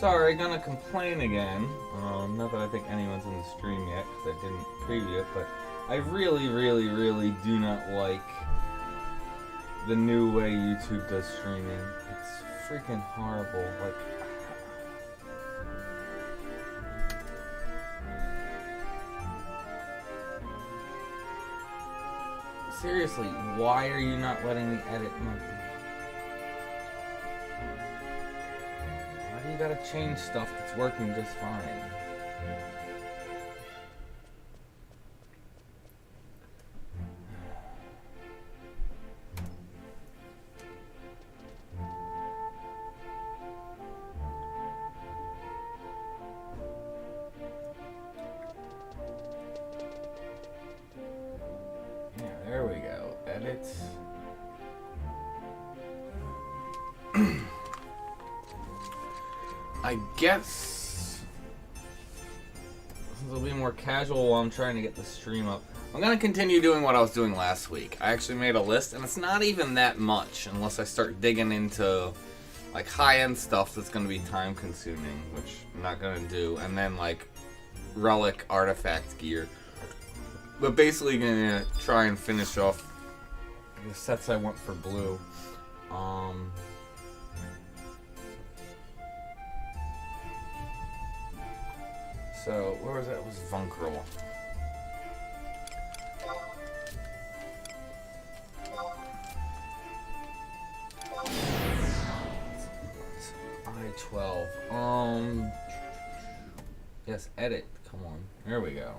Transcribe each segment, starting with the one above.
Sorry, gonna complain again. Not that I think anyone's in the stream yet, because I didn't preview it, but I really, really, really do not like the new way YouTube does streaming. It's freaking horrible. Like, seriously, why are you not letting me edit nothing? Why do you gotta change stuff that's working just fine? I guess this will be more casual while I'm trying to get the stream up. I'm going to continue doing what I was doing last week. I actually made a list, and it's not even that much unless I start digging into like high-end stuff that's going to be time-consuming, which I'm not going to do, and then like relic artifact gear. But basically going to try and finish off the sets I want for blue. So, where was that? It was Vunkrel. I-12. Yes, edit. Come on. There we go.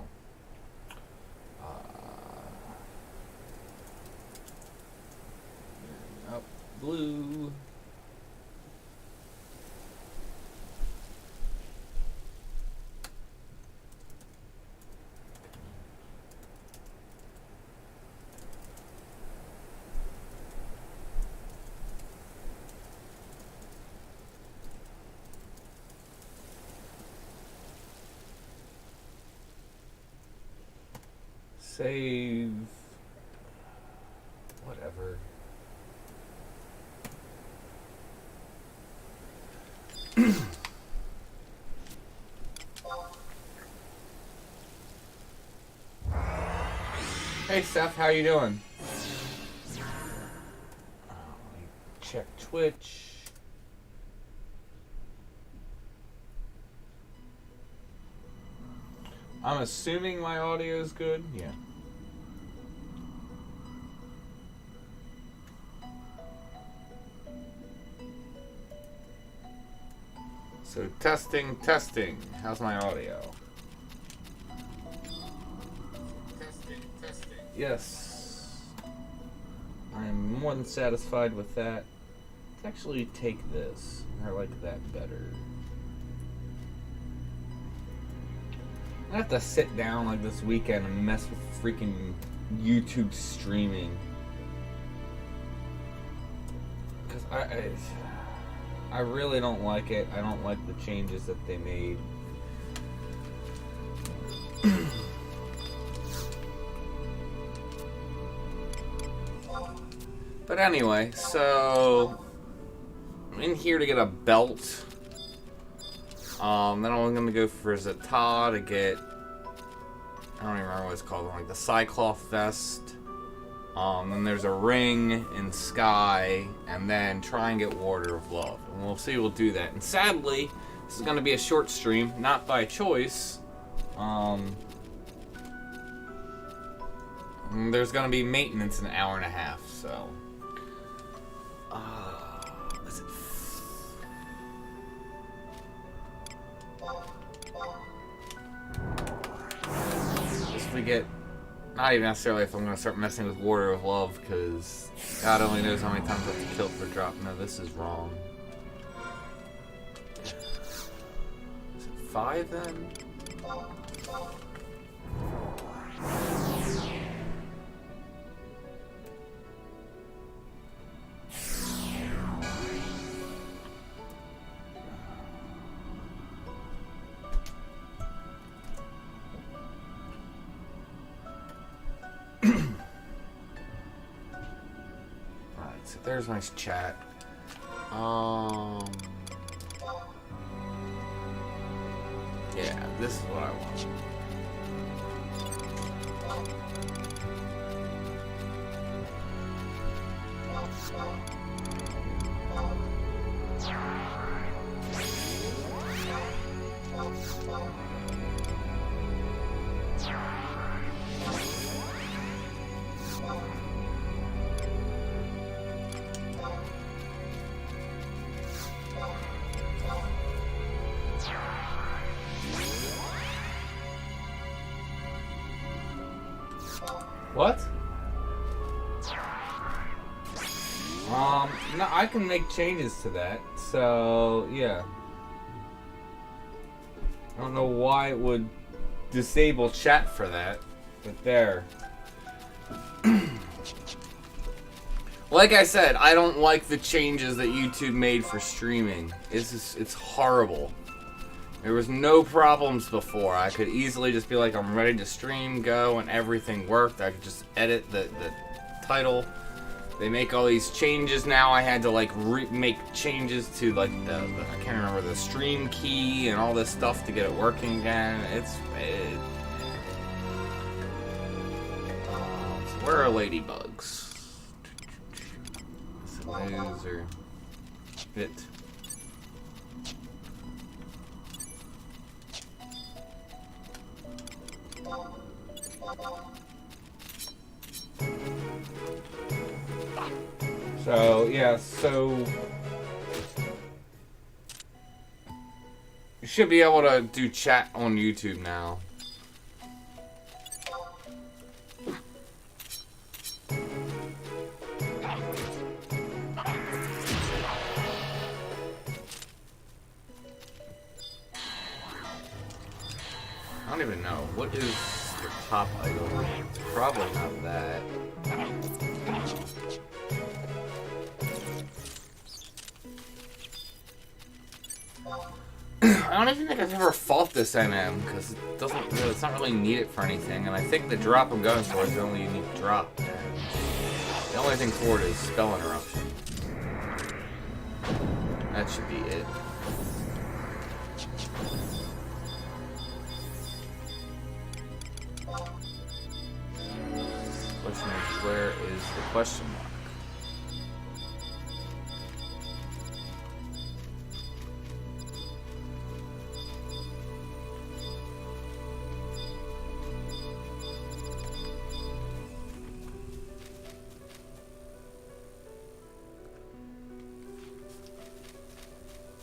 Up, blue. Save. Whatever. Hey Seth, how you doing? Check Twitch. I'm assuming my audio is good. Yeah. So testing. How's my audio? Testing. Yes. I'm more than satisfied with that. Let's actually take this. I like that better. I have to sit down like this weekend and mess with freaking YouTube streaming. Because I really don't like it. I don't like the changes that they made. But anyway, so I'm in here to get a belt. Then I'm going to go for Zata to get, I don't even remember what it's called, like the Cyclops vest. Then there's a ring in Sky, and then try and get Water of Love. And we'll see, we'll do that. And sadly, this is going to be a short stream, not by choice. There's going to be maintenance in an hour and a half, so. We get, not even necessarily if I'm going to start messing with Water of Love, because God only knows how many times I have to kill for drop. No, this is wrong. Is it 5 then? There's my chat. Yeah, this is what I want. What? No, I can make changes to that, so, yeah. I don't know why it would disable chat for that, but there. Like I said, I don't like the changes that YouTube made for streaming. It's horrible. There was no problems before. I could easily just be like, I'm ready to stream, go, and everything worked. I could just edit the title. They make all these changes now. I had to like make changes to like the I can't remember the stream key and all this stuff to get it working again. So where are ladybugs? So those are it. So, yeah, so you should be able to do chat on YouTube now. I don't even know. What is the top item? It's probably not that. I don't even think I've ever fought this NM because it's not really needed for anything, and I think the drop I'm going for is the only unique drop. And the only thing for it is spell interruption. That should be it. Question is, where is the question mark?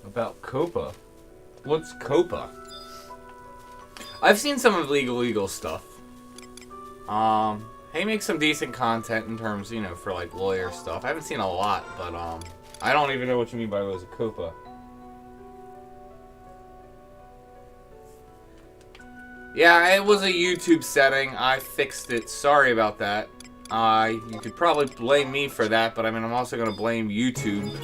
About Copa? What's Copa? I've seen some of Legal stuff. He makes some decent content in terms, you know, for like lawyer stuff. I haven't seen a lot, but I don't even know what you mean by was a Copa. Yeah, it was a YouTube setting. I fixed it. Sorry about that. You could probably blame me for that, but I mean, I'm also gonna blame YouTube.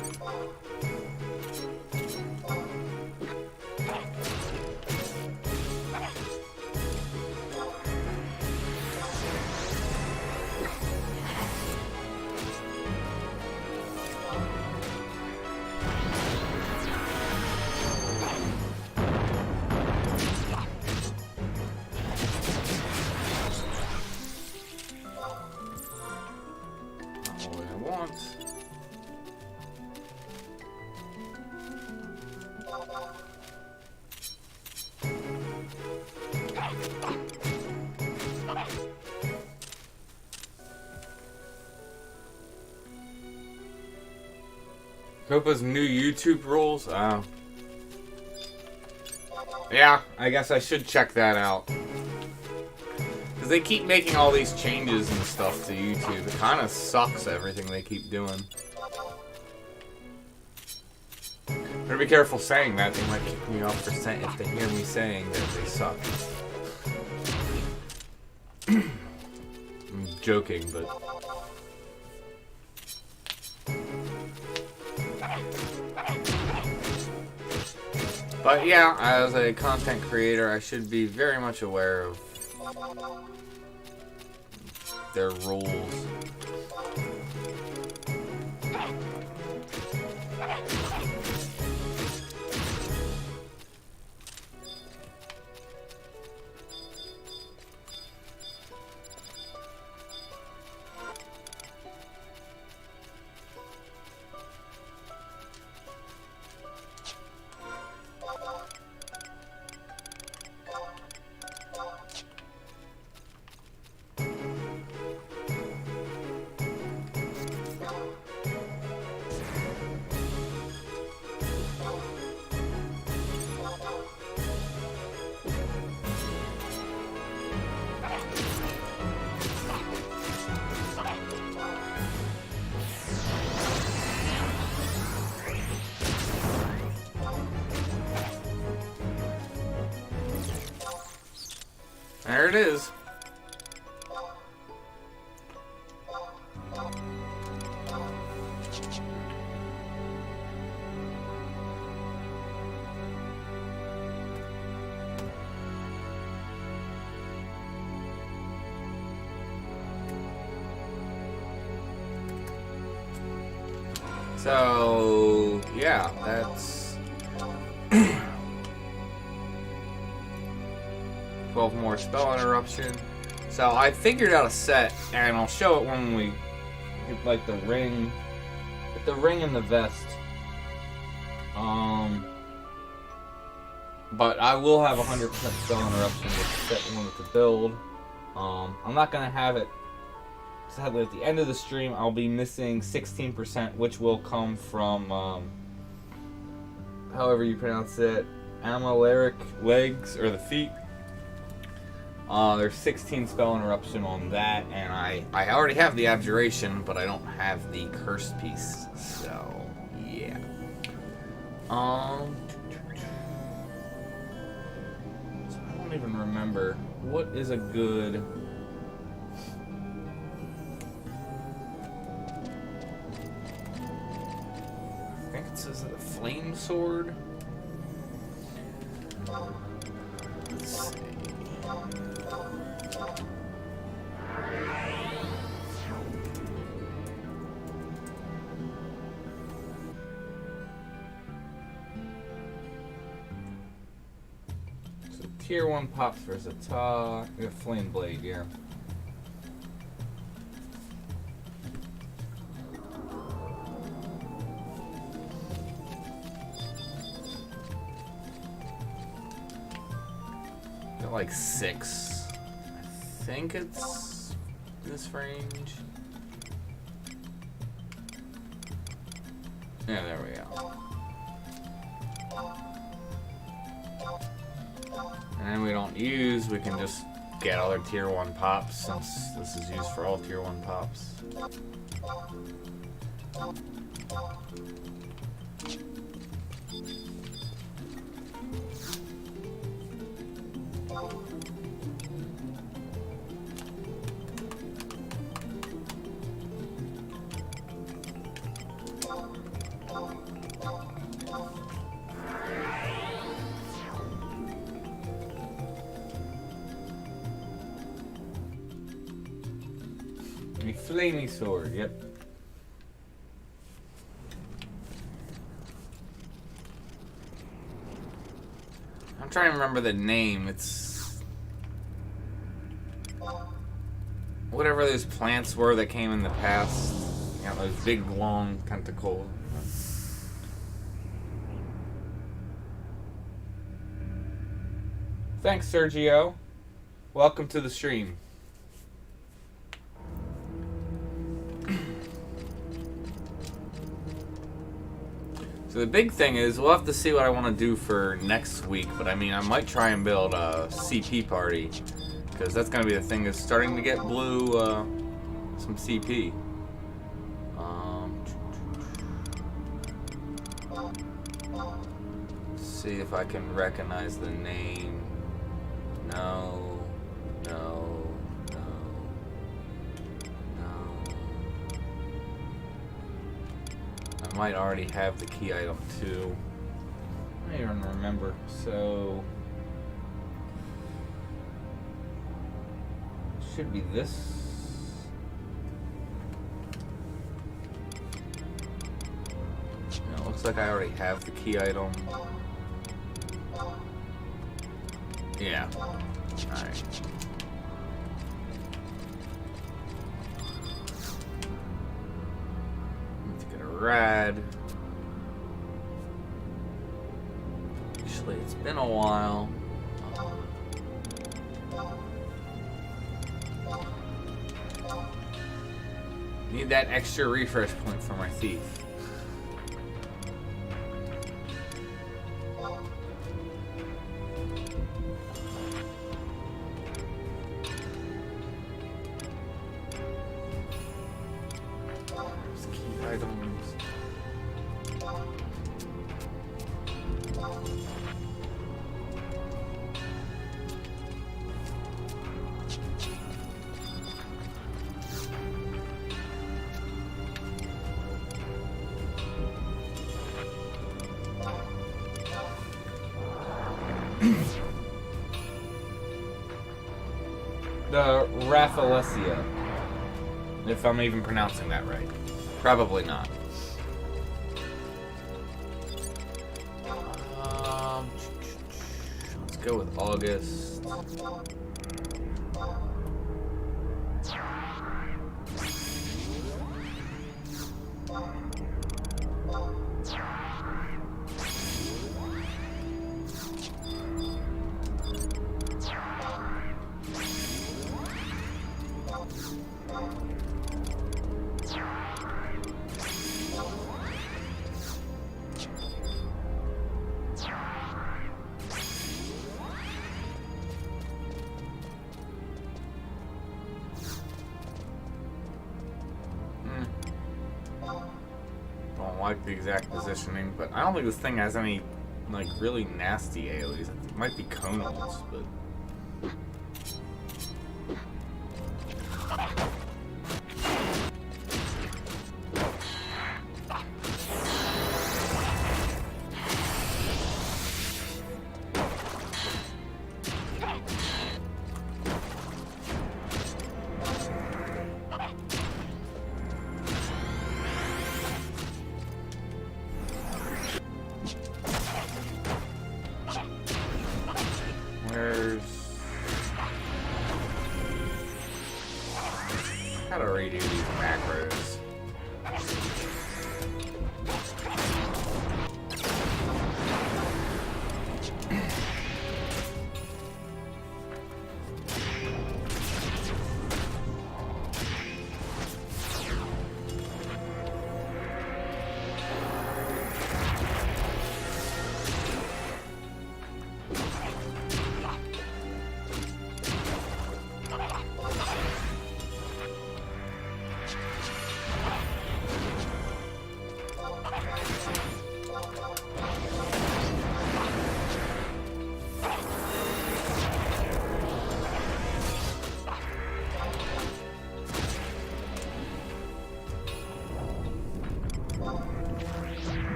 Copa's new YouTube rules? Yeah, I guess I should check that out. Because they keep making all these changes and stuff to YouTube. It kind of sucks, everything they keep doing. Better be careful saying that. They might kick me off if they hear me saying that they suck. I'm joking, but... But yeah, as a content creator, I should be very much aware of their rules. There it is. So, yeah, that's 12 more spell interruption. So I figured out a set, and I'll show it when we get like the ring and the vest. But I will have 100% spell interruption with the set we wanted to build. I'm not gonna have it. Sadly, at the end of the stream, I'll be missing 16%, which will come from, however you pronounce it, amyleric legs, or the feet. There's 16 spell interruption on that, and I already have the abjuration, but I don't have the cursed piece, so, yeah. So I don't even remember, what is a good... Is it a flame sword? Let's see. So tier 1 pops for Zata. We have flame blade here. Like 6. I think it's this range. Yeah, there we go. And then we don't use, we can just get other tier 1 pops since this is used for all tier 1 pops. A flamey sword, yep. I'm trying to remember the name. It's whatever those plants were that came in the past. You know, those big, long tentacles. Thanks, Sergio. Welcome to the stream. So the big thing is, we'll have to see what I want to do for next week, but I mean, I might try and build a CP party, because that's going to be the thing, is starting to get blue, some CP. Let's see if I can recognize the name. No, no, no, no. I might already have the key item too. I don't even remember. So it should be this. No, it looks like I already have the key item. Yeah. Alright. Need to get a rad. Actually, it's been a while. Need that extra refresh point for my thief. Raffalesia. If I'm even pronouncing that right. Probably not. Let's go with August. Like the exact positioning, but I don't think this thing has any like really nasty AoEs. It might be conals, but how to redo these macros.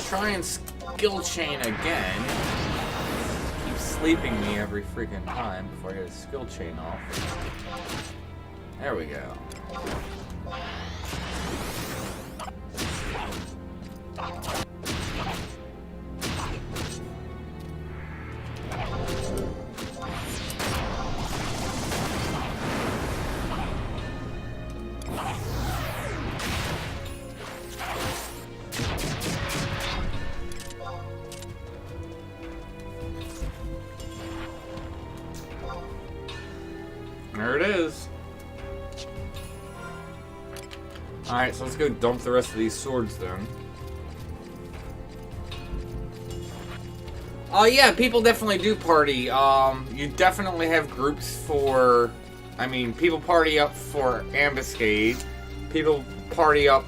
Try and skill chain again. Keep sleeping me every freaking time before I get a skill chain off. There we go. There it is. Alright, so let's go dump the rest of these swords then. Oh yeah, people definitely do party. You definitely have groups for... I mean, people party up for Ambuscade. People party up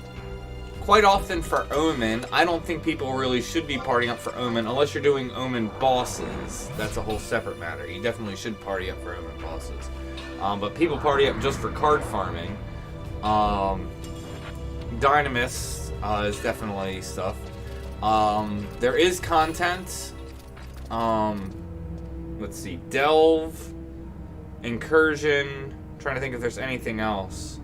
quite often for Omen. I don't think people really should be partying up for Omen unless you're doing Omen bosses. That's a whole separate matter. You definitely should party up for Omen bosses. But people party up just for card farming. Dynamis is definitely stuff. There is content. Let's see. Delve. Incursion. Trying to think if there's anything else.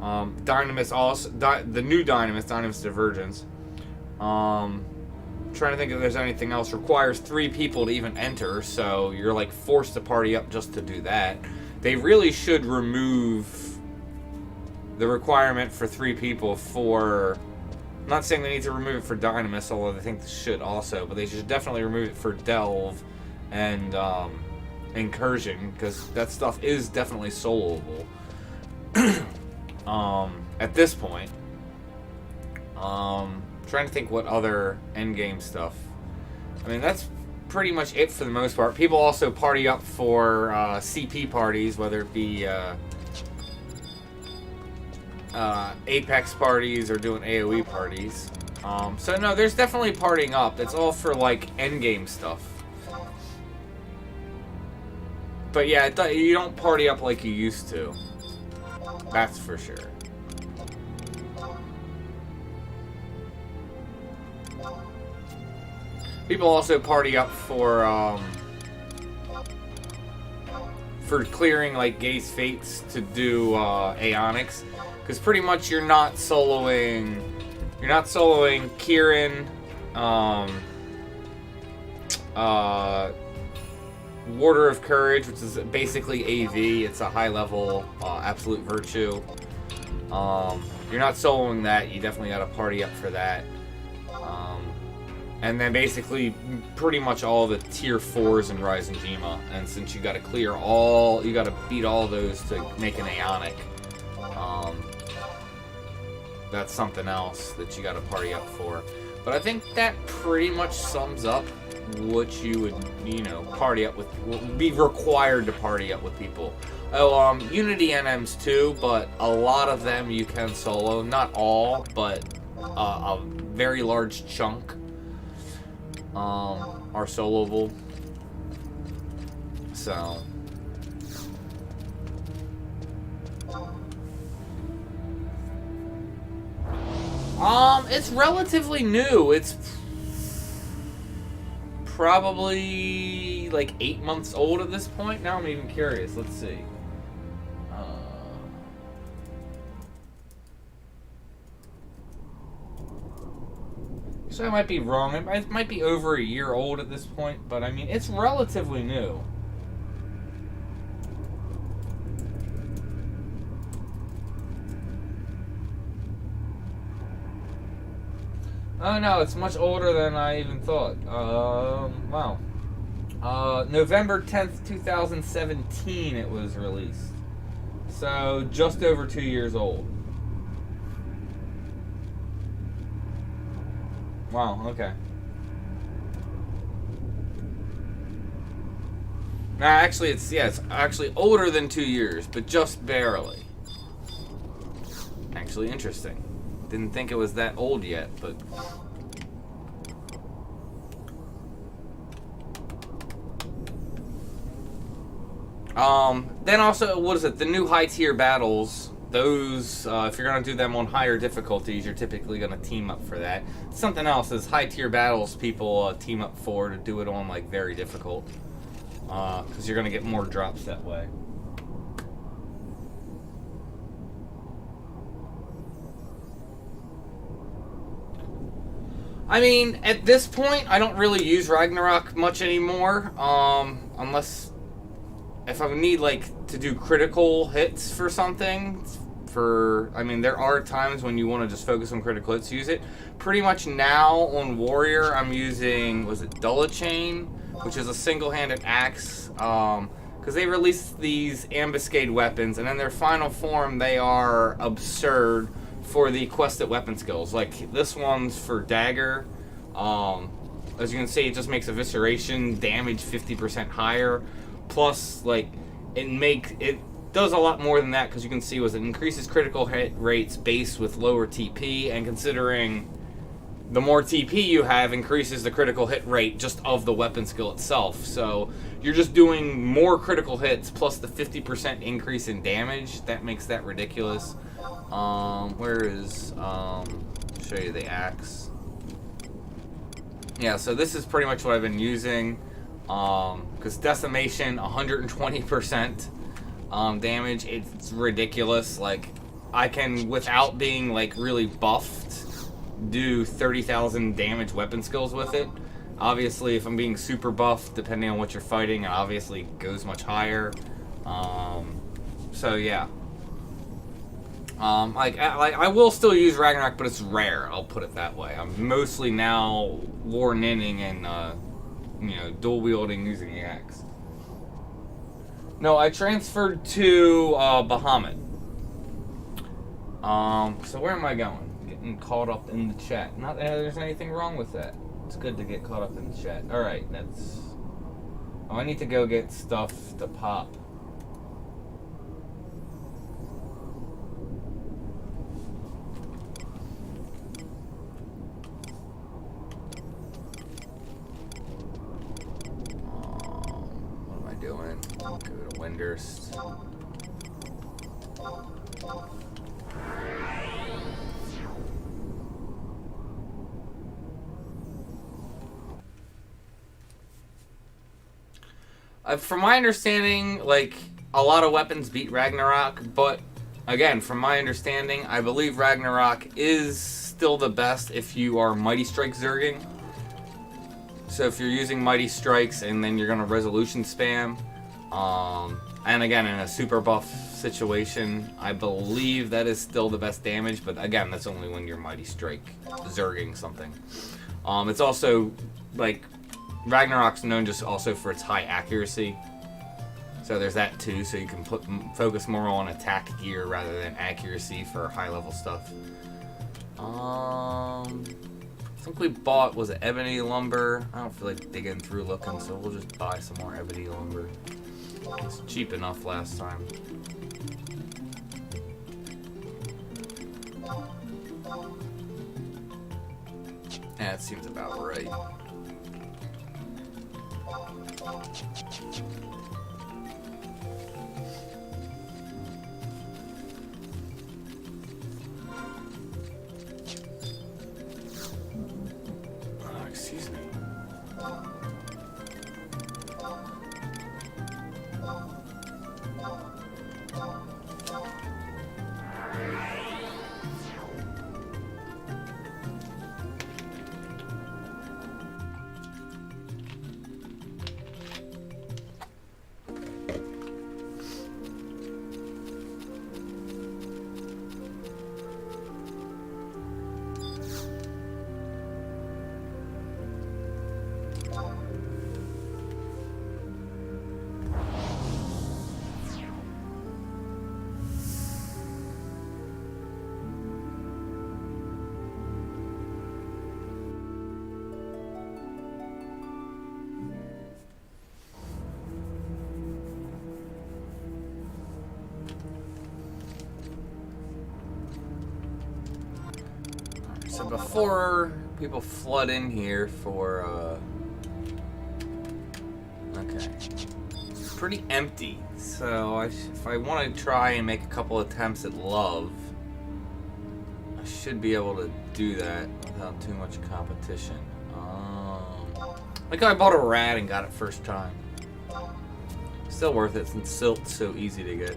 Dynamis also. The new Dynamis. Dynamis Divergence. Trying to think if there's anything else. Requires 3 people to even enter. So you're like forced to party up just to do that. They really should remove the requirement for 3 people for... I'm not saying they need to remove it for Dynamis, although I think they should also, but they should definitely remove it for Delve and Incursion, because that stuff is definitely soloable. At this point, trying to think what other endgame stuff. I mean, that's pretty much it for the most part. People also party up for CP parties, whether it be Apex parties or doing AoE parties. So no, there's definitely partying up. It's all for like endgame stuff. But yeah, you don't party up like you used to. That's for sure. People also party up for clearing like Gaze Fates to do Aeonics, because pretty much you're not soloing Kieran, Warder of Courage, which is basically AV. It's a high level absolute virtue. You're not soloing that. You definitely got to party up for that. And then basically pretty much all the tier 4s in Rising Jima. And since you got to clear all, you got to beat all those to make an Aeonic. That's something else that you got to party up for. But I think that pretty much sums up what you would, you know, party up with, be required to party up with people. Oh, Unity NMs too, but a lot of them you can solo. Not all, but a very large chunk are soloable. So it's relatively new. It's probably like 8 months old at this point. Now I'm even curious. Let's see. So I might be wrong. It might be over a year old at this point, but I mean, it's relatively new. Oh no, it's much older than I even thought. Wow. November 10th, 2017 it was released. So, just over 2 years old. Wow, okay. Nah, actually, it's actually older than 2 years, but just barely. Actually, interesting. Didn't think it was that old yet, but... Then also, what is it? The new high-tier battles. Those, if you're going to do them on higher difficulties, you're typically going to team up for that. Something else is high-tier battles people team up for to do it on, like, very difficult. Because you're going to get more drops that way. I mean, at this point, I don't really use Ragnarok much anymore, unless if I need, like, to do critical hits for something. I mean, there are times when you want to just focus on critical hits, use it. Pretty much now on Warrior, I'm using, was it Dullachain, which is a single-handed axe, because they released these ambuscade weapons, and in their final form, they are absurd for the quested weapon skills. Like, this one's for dagger. As you can see, it just makes evisceration damage 50% higher. Plus, like, it does a lot more than that, because you can see it increases critical hit rates based with lower TP, and considering the more TP you have, increases the critical hit rate just of the weapon skill itself. So you're just doing more critical hits plus the 50% increase in damage. That makes that ridiculous. Where is, show you the axe. Yeah, so this is pretty much what I've been using. Because decimation, 120% damage, it's ridiculous. Like, I can, without being, like, really buffed, do 30,000 damage weapon skills with it. Obviously, if I'm being super buffed, depending on what you're fighting, it obviously goes much higher. So, yeah. I will still use Ragnarok, but it's rare, I'll put it that way. I'm mostly now War Ninning and you know, dual wielding using the axe. No, I transferred to Bahamut. So where am I going? Getting caught up in the chat. Not that there's anything wrong with that. It's good to get caught up in the chat. Alright, that's... Oh, I need to go get stuff to pop. What am I doing? Go to Windurst. From my understanding, like, a lot of weapons beat Ragnarok, but again, from my understanding, I believe Ragnarok is still the best if you are Mighty Strike Zerging. So if you're using Mighty Strikes and then you're going to resolution spam, and again, in a super buff situation, I believe that is still the best damage, but again, that's only when you're Mighty Strike Zerging something. It's also, like, Ragnarok's known just also for its high accuracy. So there's that too, so you can focus more on attack gear rather than accuracy for high level stuff. I think we bought, was it ebony lumber? I don't feel like digging through looking, so we'll just buy some more ebony lumber. It's cheap enough last time. Yeah, it seems about right. Excuse me. So before people flood in here for, okay, it's pretty empty. So if I want to try and make a couple attempts at love, I should be able to do that without too much competition. Like I bought a rat and got it first time. Still worth it since silt's so easy to get.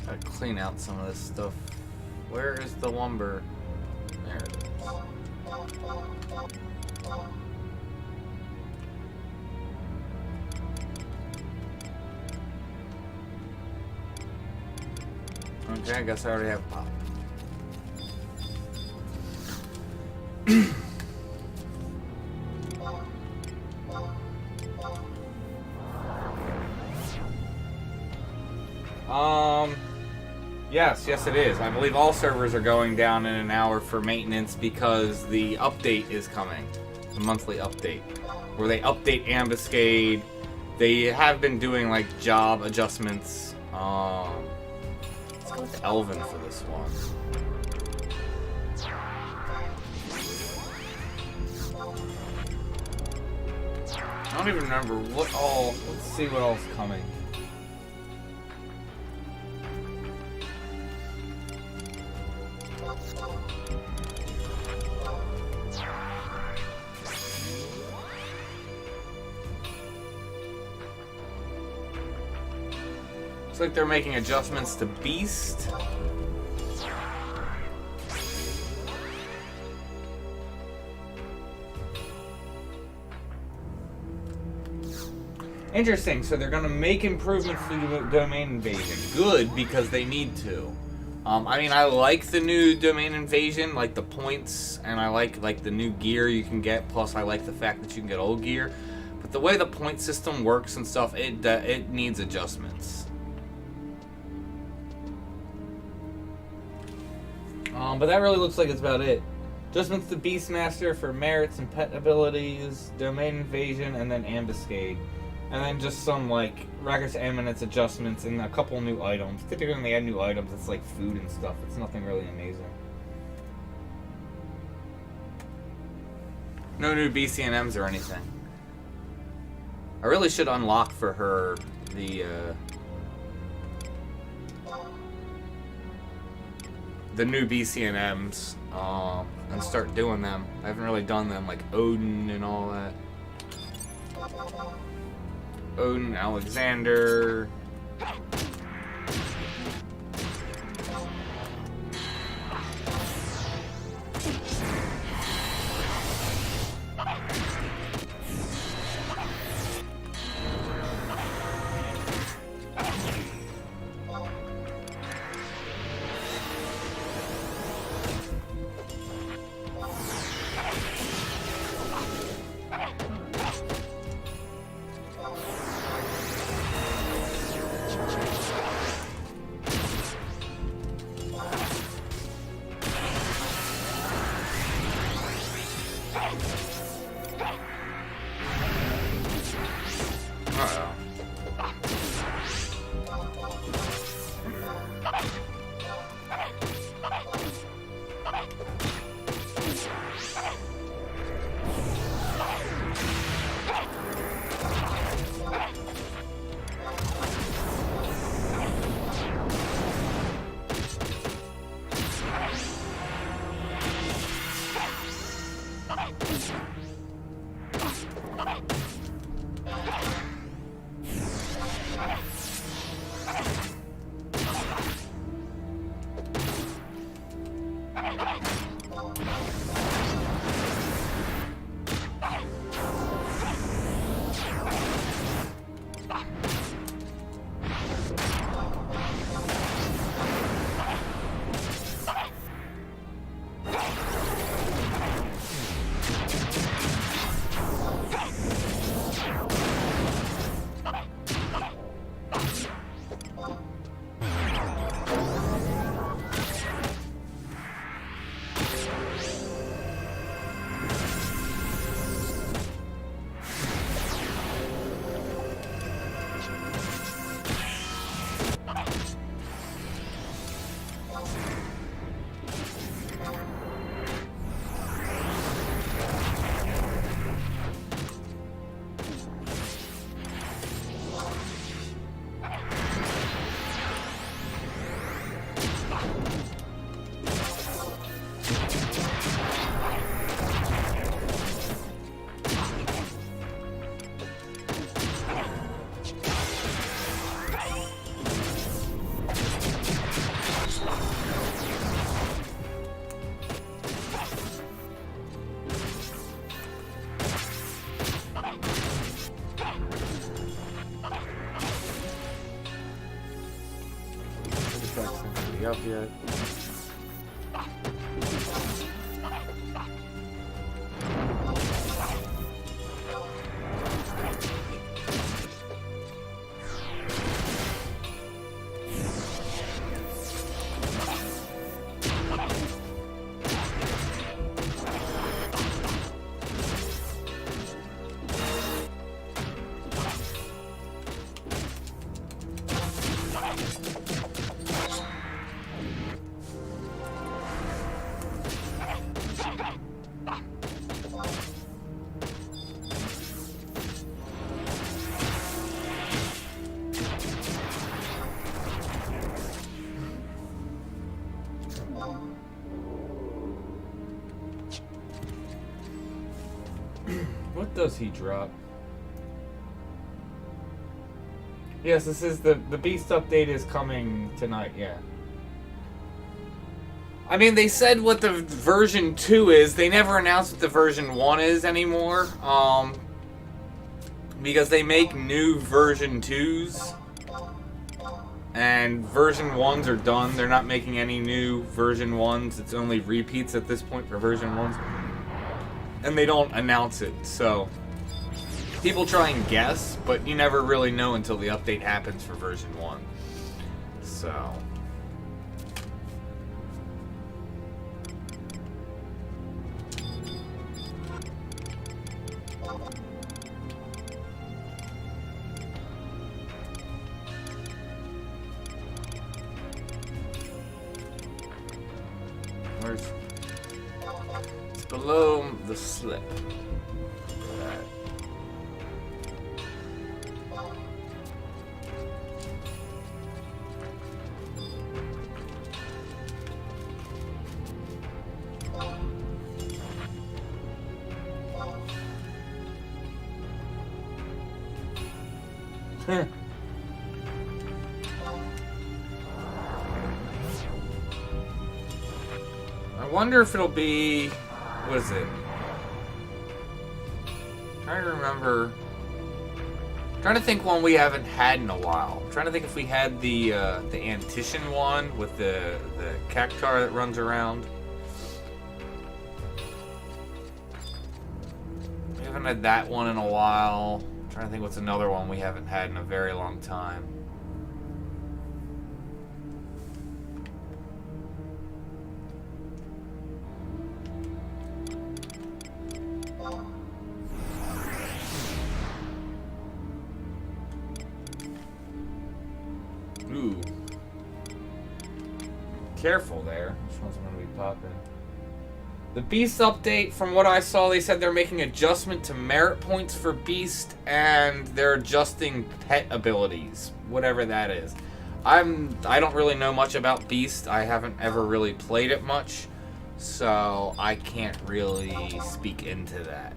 Gotta clean out some of this stuff. Where is the lumber? There it is. Okay, I guess I already have pop. Yes it is. I believe all servers are going down in an hour for maintenance because the update is coming. The monthly update. Where they update Ambuscade. They have been doing like job adjustments. Let's go with Elven for this one. I don't even remember what all. Let's see what all's coming. Looks like they're making adjustments to Beast. Interesting. So they're going to make improvements to the domain invasion. Good, because they need to. I mean, I like the new domain invasion, like the points, and I like the new gear you can get. Plus, I like the fact that you can get old gear. But the way the point system works and stuff, it needs adjustments. But that really looks like it's about it. Adjustments to Beastmaster for merits and pet abilities, domain invasion, and then ambuscade. And then just some, like, records eminence adjustments and a couple new items. Typically when they add new items, it's like food and stuff. It's nothing really amazing. No new BCNMs or anything. I really should unlock for her the new BCNMs and start doing them. I haven't really done them, like Odin and all that. Odin, Alexander. Up yet. What does he drop? Yes, this is the Beast update is coming tonight, yeah. I mean, they said what the version 2 is. They never announced what the version 1 is anymore. because they make new version 2s, and version 1s are done. They're not making any new version 1s. It's only repeats at this point for version 1s. And they don't announce it, so people try and guess, but you never really know until the update happens for version 1. So it's below the slip. I wonder if it'll be, what is it? Trying to remember. Trying to think one we haven't had in a while. Trying to think if we had the Antician one with the cactar that runs around. We haven't had that one in a while. Trying to think what's another one we haven't had in a very long time. Ooh. Careful there. Which one's going to be popping? The Beast update, from what I saw, they said they're making adjustment to merit points for Beast, and they're adjusting pet abilities, whatever that is. I don't really know much about Beast. I haven't ever really played it much, so I can't really speak into that.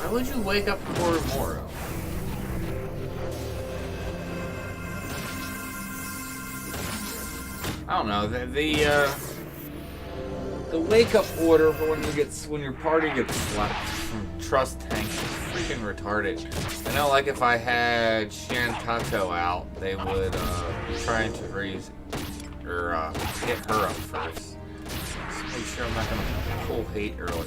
Why would you wake up before tomorrow? I don't know. The wake up order for when your party gets slept from Trust Tank is freaking retarded. I know, like if I had Shantato out, they would be trying to raise or get her up first. Just make sure I'm not gonna pull hate early.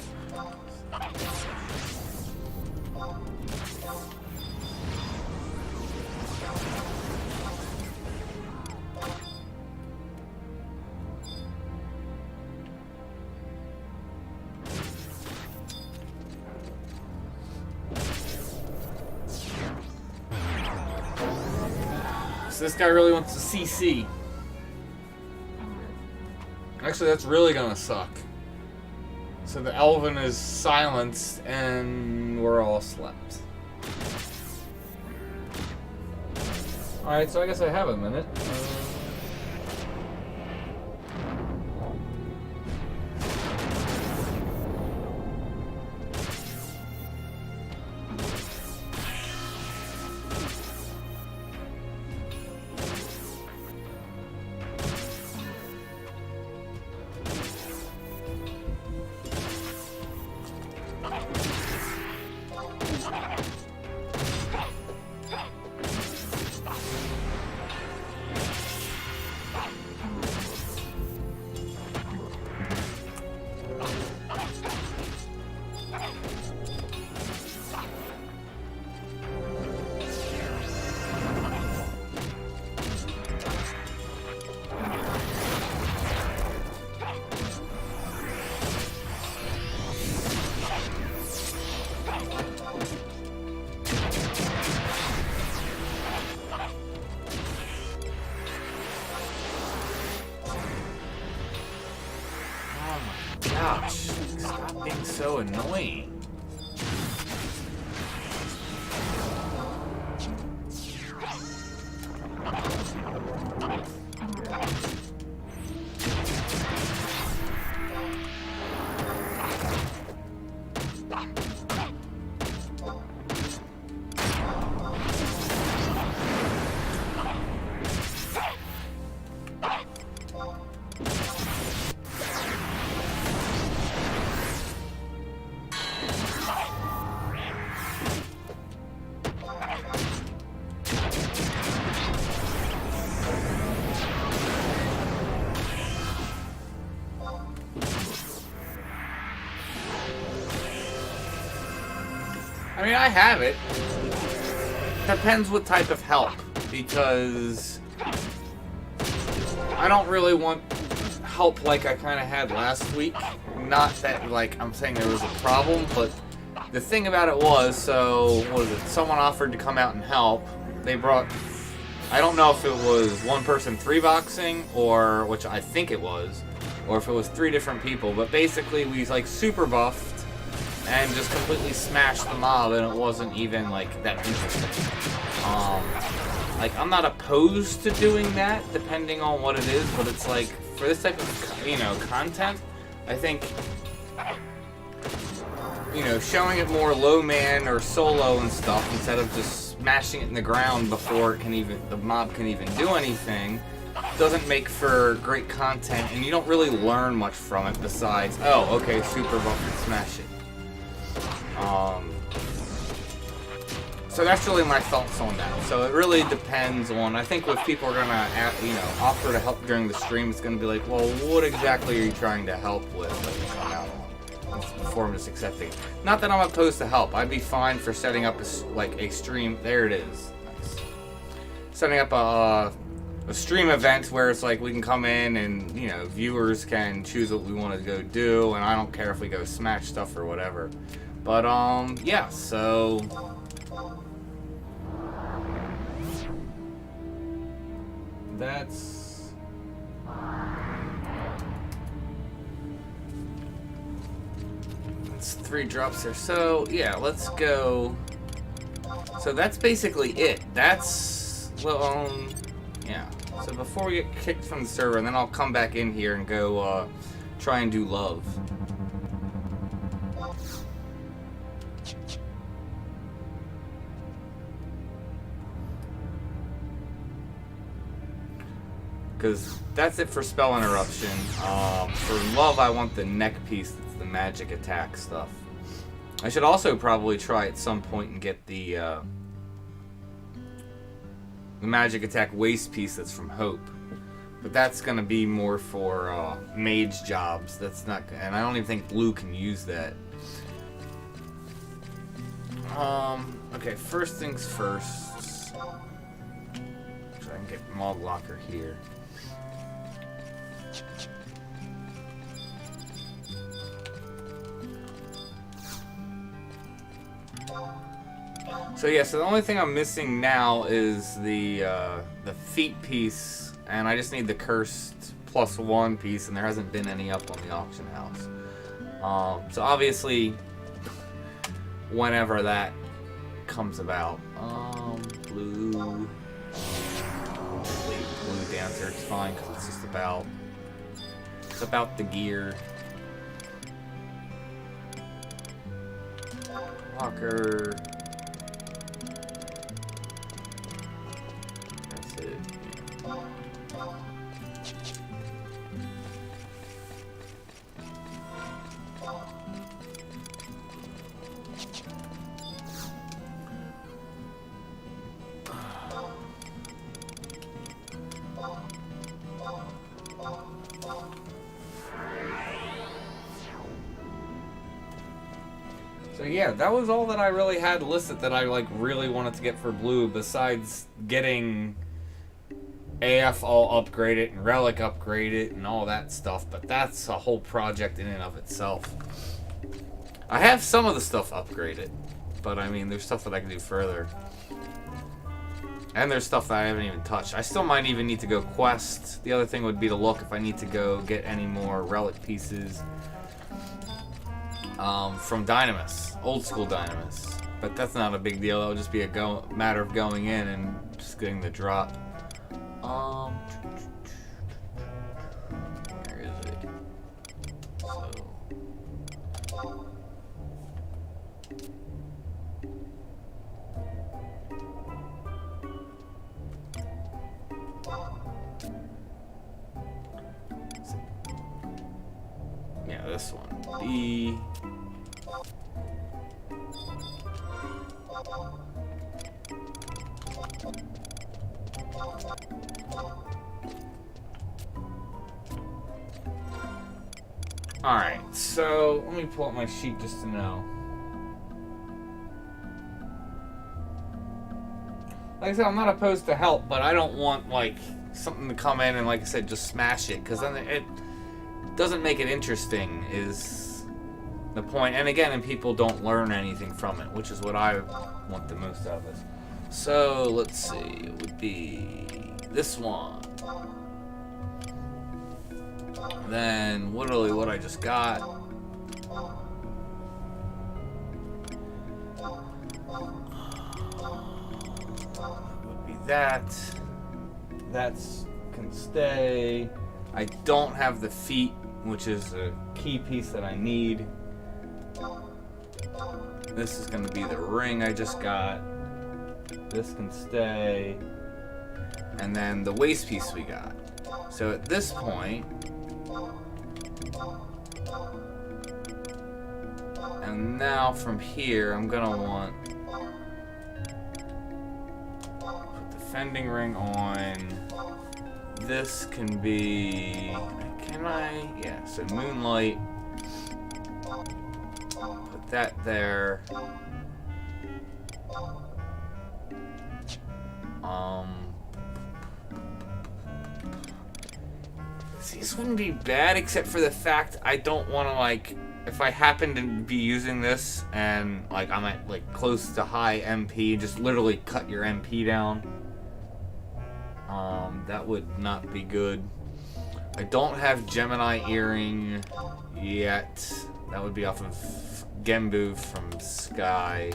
So this guy really wants to CC. Actually, that's really gonna suck. So the Elven is silenced and we're all slept. Alright, so I guess I have a minute. Gosh, stop being so annoying. I mean, I have it. Depends what type of help, because I don't really want help like I kind of had last week. Not that, like, I'm saying there was a problem, but the thing about it was, so, what was it? Someone offered to come out and help. They brought, I don't know if it was one person 3-boxing, or, which I think it was, or if it was 3 different people, but basically we, like, super buffed and just completely smashed the mob, and it wasn't even, like, that interesting. Like, I'm not opposed to doing that, depending on what it is, but it's like, for this type of, you know, content, I think, you know, showing it more low man or solo and stuff, instead of just smashing it in the ground before it can even, the mob can even do anything, doesn't make for great content, and you don't really learn much from it besides, oh, okay, super buff and smash it. So that's really my thoughts on that. So it really depends on, I think if people are gonna, you know, offer to help during the stream, it's gonna be like, well, what exactly are you trying to help with that you come out on? Before I'm just accepting. Not that I'm opposed to help. I'd be fine for setting up a stream. There it is. Nice. Setting up a stream event where it's like we can come in and, you know, viewers can choose what we want to go do, and I don't care if we go smash stuff or whatever. But, yeah, so that's 3 drops there. So, yeah, let's go. So that's basically it. That's, well, yeah. So before we get kicked from the server, and then I'll come back in here and go, try and do love. Because that's it for spell interruption. For love, I want the neck piece, that's the magic attack stuff. I should also probably try at some point and get the magic attack waist piece that's from Hope. But that's going to be more for mage jobs. That's not, and I don't even think Blue can use that. Okay, first things first. Try and get Mog Locker here. So yeah, so the only thing I'm missing now is the feet piece, and I just need the cursed +1 piece, and there hasn't been any up on the auction house. So obviously, whenever that comes about, blue dancer, it's fine because it's just about the gear. Walker. That's it. So yeah, that was all that I really had listed that I like really wanted to get for blue, besides getting AF all upgraded and Relic upgraded and all that stuff, but that's a whole project in and of itself. I have some of the stuff upgraded, but I mean, there's stuff that I can do further. And there's stuff that I haven't even touched. I still might even need to go quest. The other thing would be to look if I need to go get any more relic pieces from Dynamis, old school Dynamis. But that's not a big deal. It'll just be a matter of going in and just getting the drop. Where is it? So. Yeah, this one. D. Alright, so let me pull up my sheet just to know. Like I said, I'm not opposed to help, but I don't want, like, something to come in and, like I said, just smash it, because then it doesn't make it interesting, is the point. And again, and people don't learn anything from it, which is what I want the most out of this. So, let's see, it would be this one. Then, literally what I just got. Would be that. That's can stay. I don't have the feet, which is a key piece that I need. This is going to be the ring I just got. This can stay. And then the waist piece we got. So at this point, and now from here, I'm gonna want put the fending ring on. This can be, can I? Yeah, so moonlight. Put that there. See, this wouldn't be bad, except for the fact I don't want to, like, if I happen to be using this and, like, I'm at, like, close to high MP, just literally cut your MP down. That would not be good. I don't have Gemini earring yet. That would be off of Gembu from Sky.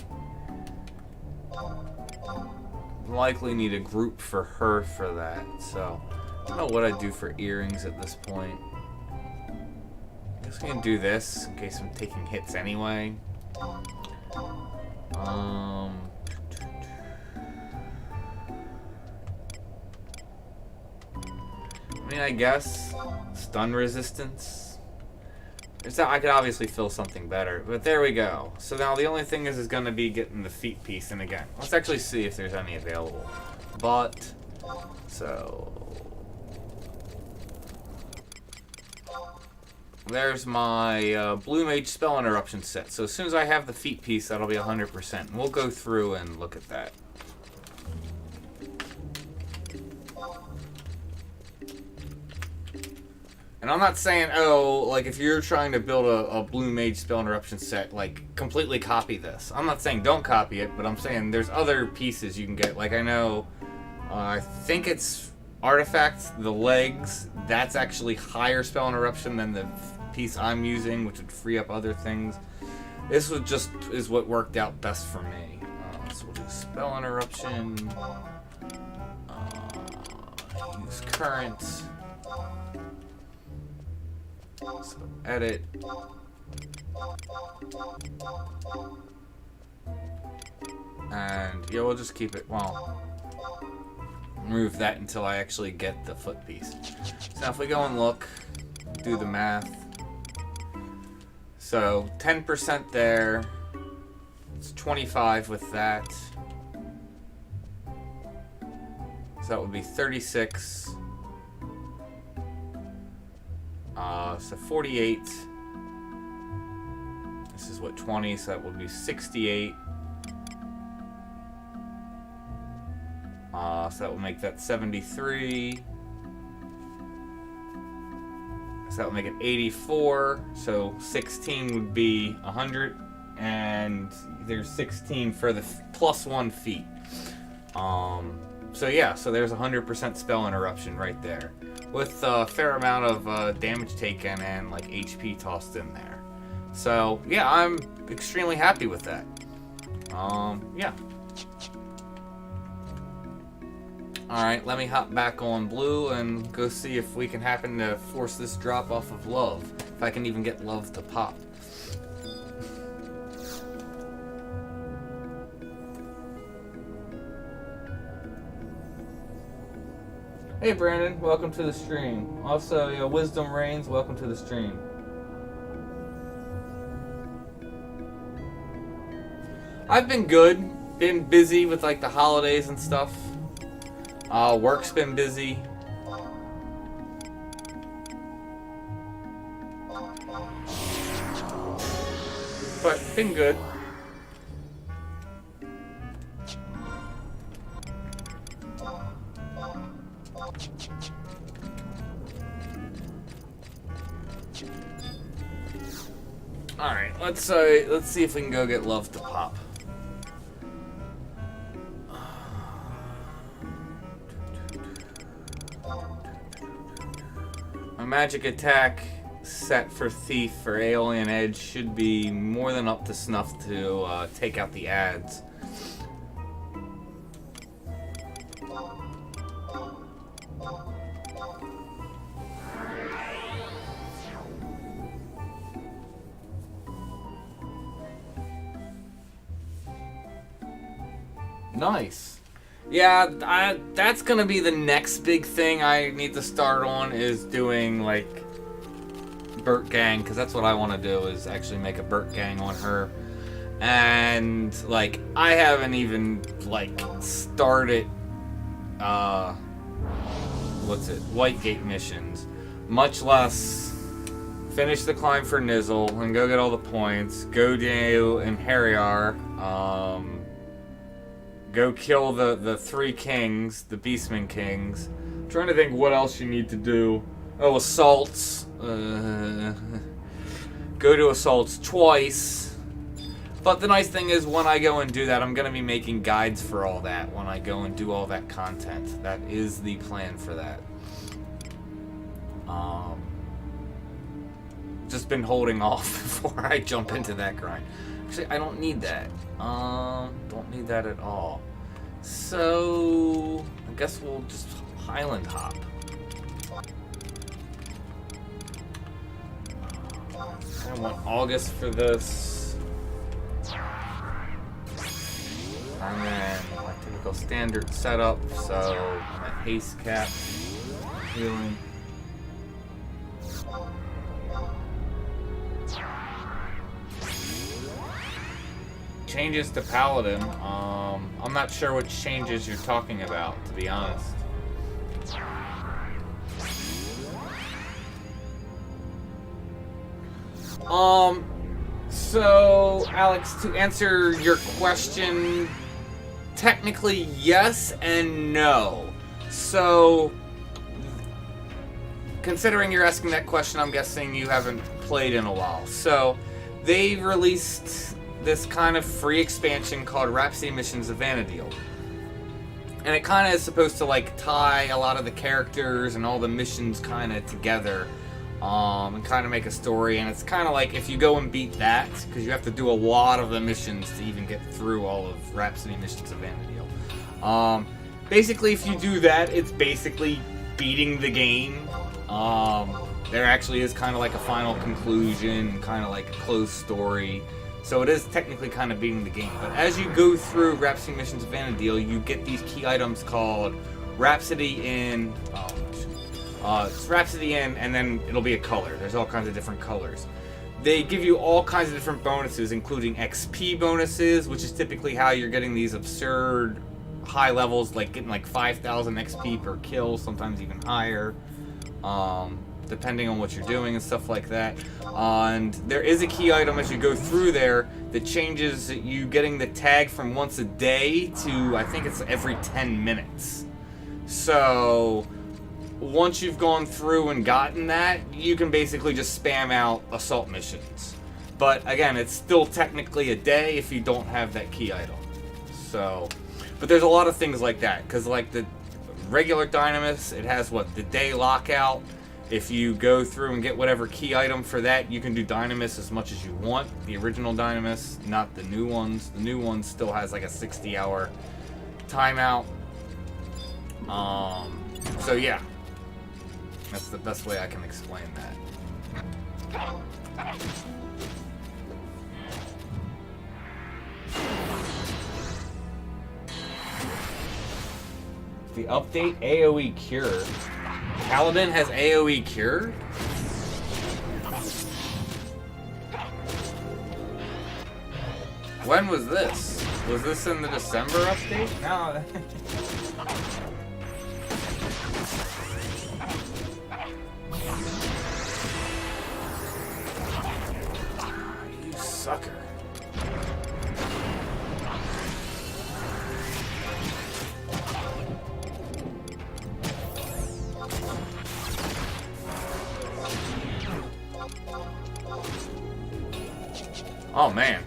Likely need a group for her for that, so I don't know what I'd do for earrings at this point. I guess we can do this in case I'm taking hits anyway. I mean, I guess stun resistance. I could obviously fill something better, but there we go. So now the only thing is going to be getting the feet piece, and again, let's actually see if there's any available. But, so there's my Blue Mage spell interruption set. So as soon as I have the feet piece, that'll be 100%. We'll go through and look at that. And I'm not saying, oh, like, if you're trying to build a Blue Mage spell interruption set, like, completely copy this. I'm not saying don't copy it, but I'm saying there's other pieces you can get. Like, I know, I think it's Artifacts, the legs, that's actually higher spell interruption than the piece I'm using, which would free up other things. This was just is what worked out best for me. So we'll do spell interruption, use current. So edit. And yeah, we'll just keep it, well, remove that until I actually get the foot piece. So now if we go and look, do the math. So 10% there, it's 25 with that. So that would be 36. So 48. This this is what, 20, so that would be 68. So that will make that 73. So that would make it 84. So 16 would be 100. And there's 16 for the +1 feat. So yeah, so there's 100% spell interruption right there, with a fair amount of damage taken and like HP tossed in there. So yeah, I'm extremely happy with that. Yeah. Alright, let me hop back on blue and go see if we can happen to force this drop off of love. If I can even get love to pop. Hey Brandon, welcome to the stream. Also, Wisdom Reigns, welcome to the stream. I've been good. Been busy with like the holidays and stuff. Work's been busy. But been good. Alright, let's see if we can go get love to pop. My magic attack set for Thief for Alien Edge should be more than up to snuff to take out the ads. Nice. Yeah, that's gonna be the next big thing I need to start on, is doing like Burt Gang, because that's what I want to do, is actually make a Burt Gang on her. And like I haven't even like started Whitegate missions, much less finish the climb for Nizzle and go get all the points, go do Imheriar, go kill the 3 kings, the Beastman kings. I'm trying to think what else you need to do. Oh, assaults. Go to assaults twice. But the nice thing is, when I go and do that, I'm going to be making guides for all that when I go and do all that content. That is the plan for that. Just been holding off before I jump into that grind. Actually, I don't need that. Don't need that at all. So, I guess we'll just Highland hop. I want August for this. And then my typical standard setup, so I'm at haste cap, healing. Changes to Paladin. I'm not sure what changes you're talking about, to be honest. So, Alex, to answer your question, technically yes and no. So, considering you're asking that question, I'm guessing you haven't played in a while. So, they released this kind of free expansion called Rhapsody Missions of Vana'diel. And it kind of is supposed to like tie a lot of the characters and all the missions kind of together, and kind of make a story. And it's kind of like if you go and beat that, because you have to do a lot of the missions to even get through all of Rhapsody Missions of Vana'diel. Basically, if you do that, it's basically beating the game. There actually is kind of like a final conclusion, kind of like a closed story. So it is technically kind of beating the game. But as you go through Rhapsody Missions of Vana'diel, you get these key items called Rhapsody in... it's Rhapsody in, and then it'll be a color. There's all kinds of different colors. They give you all kinds of different bonuses, including XP bonuses, which is typically how you're getting these absurd high levels, like getting like 5,000 XP per kill, sometimes even higher. depending on what you're doing and stuff like that. And there is a key item as you go through there that changes you getting the tag from once a day to, I think it's every 10 minutes. So once you've gone through and gotten that, you can basically just spam out assault missions. But again, it's still technically a day if you don't have that key item. So, but there's a lot of things like that, because like the regular Dynamis, it has what, the day lockout. If you go through and get whatever key item for that, you can do Dynamis as much as you want. The original Dynamis, not the new ones. The new one still has like a 60-hour timeout. So yeah, that's the best way I can explain that. The update AoE cure. Paladin has AoE cure? When was this? Was this in the December update? No. You sucker. Oh man.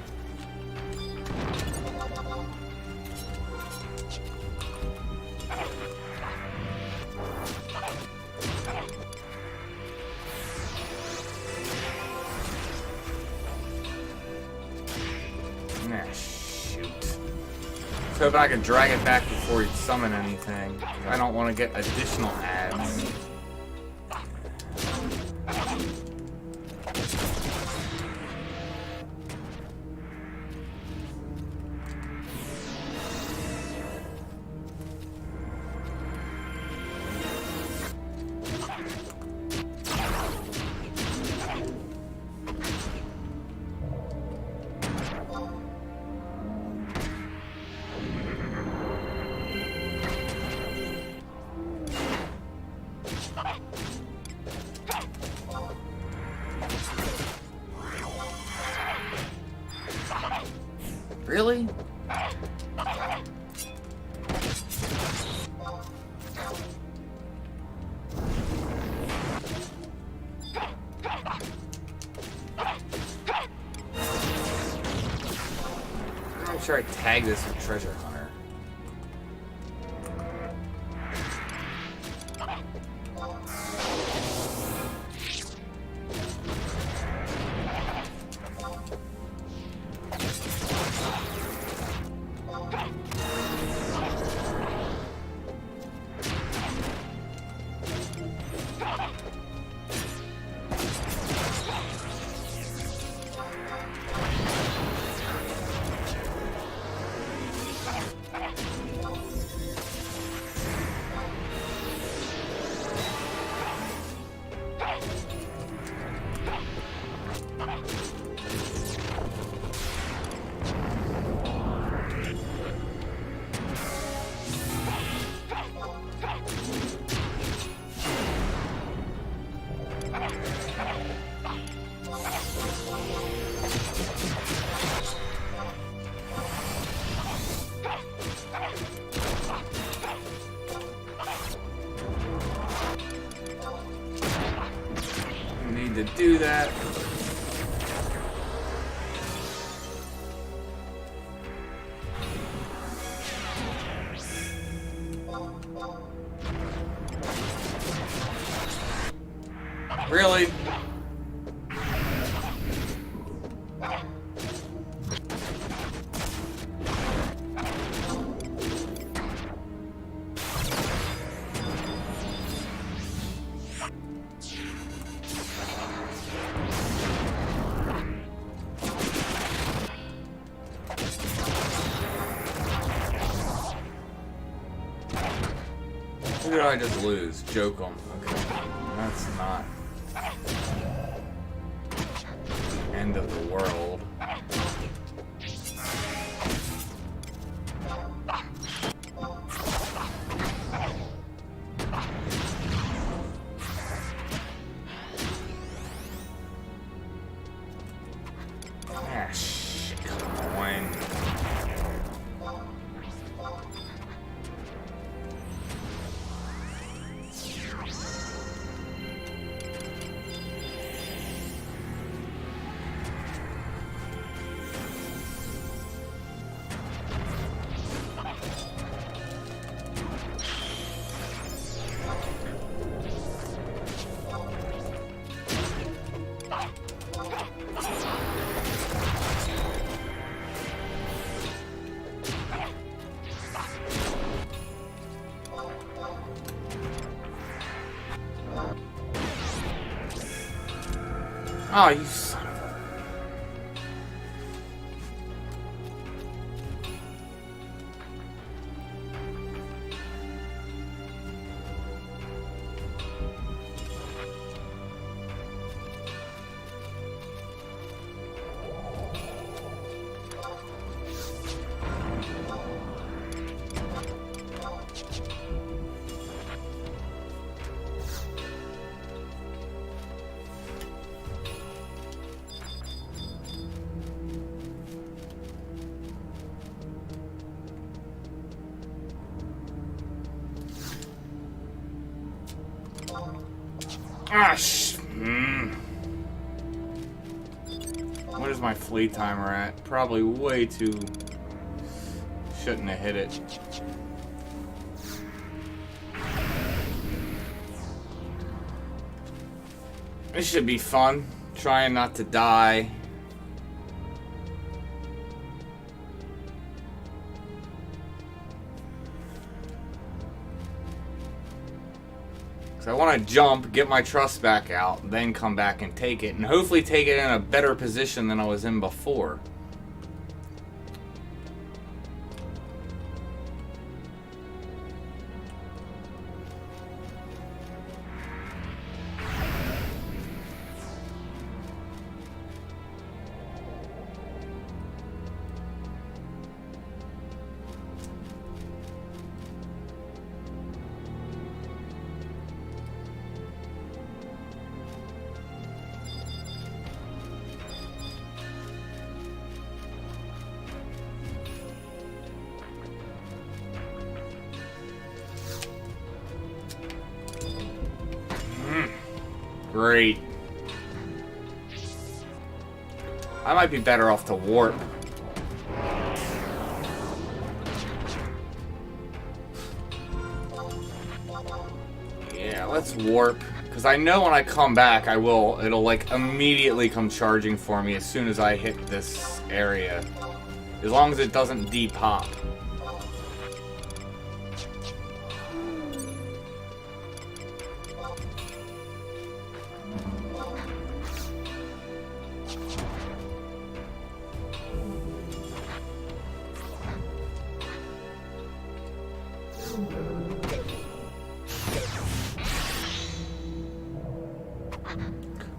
Nah, shoot. Let's hope I can drag it back before you summon anything. I don't want to get additional ads. Really? I'm sure I tag this with Treasure Hunter. To do that. Really? Who did I just lose? Joke 'em. Okay. That's not end of the world. Oh, you son of a... What is my fleet timer at? Probably way too... Shouldn't have hit it. This should be fun. Trying not to die. So I want to jump, get my trust back out, then come back and take it. And hopefully take it in a better position than I was in before. Great. I might be better off to warp. Yeah, let's warp. Because I know when I come back, it'll like immediately come charging for me as soon as I hit this area. As long as it doesn't depop.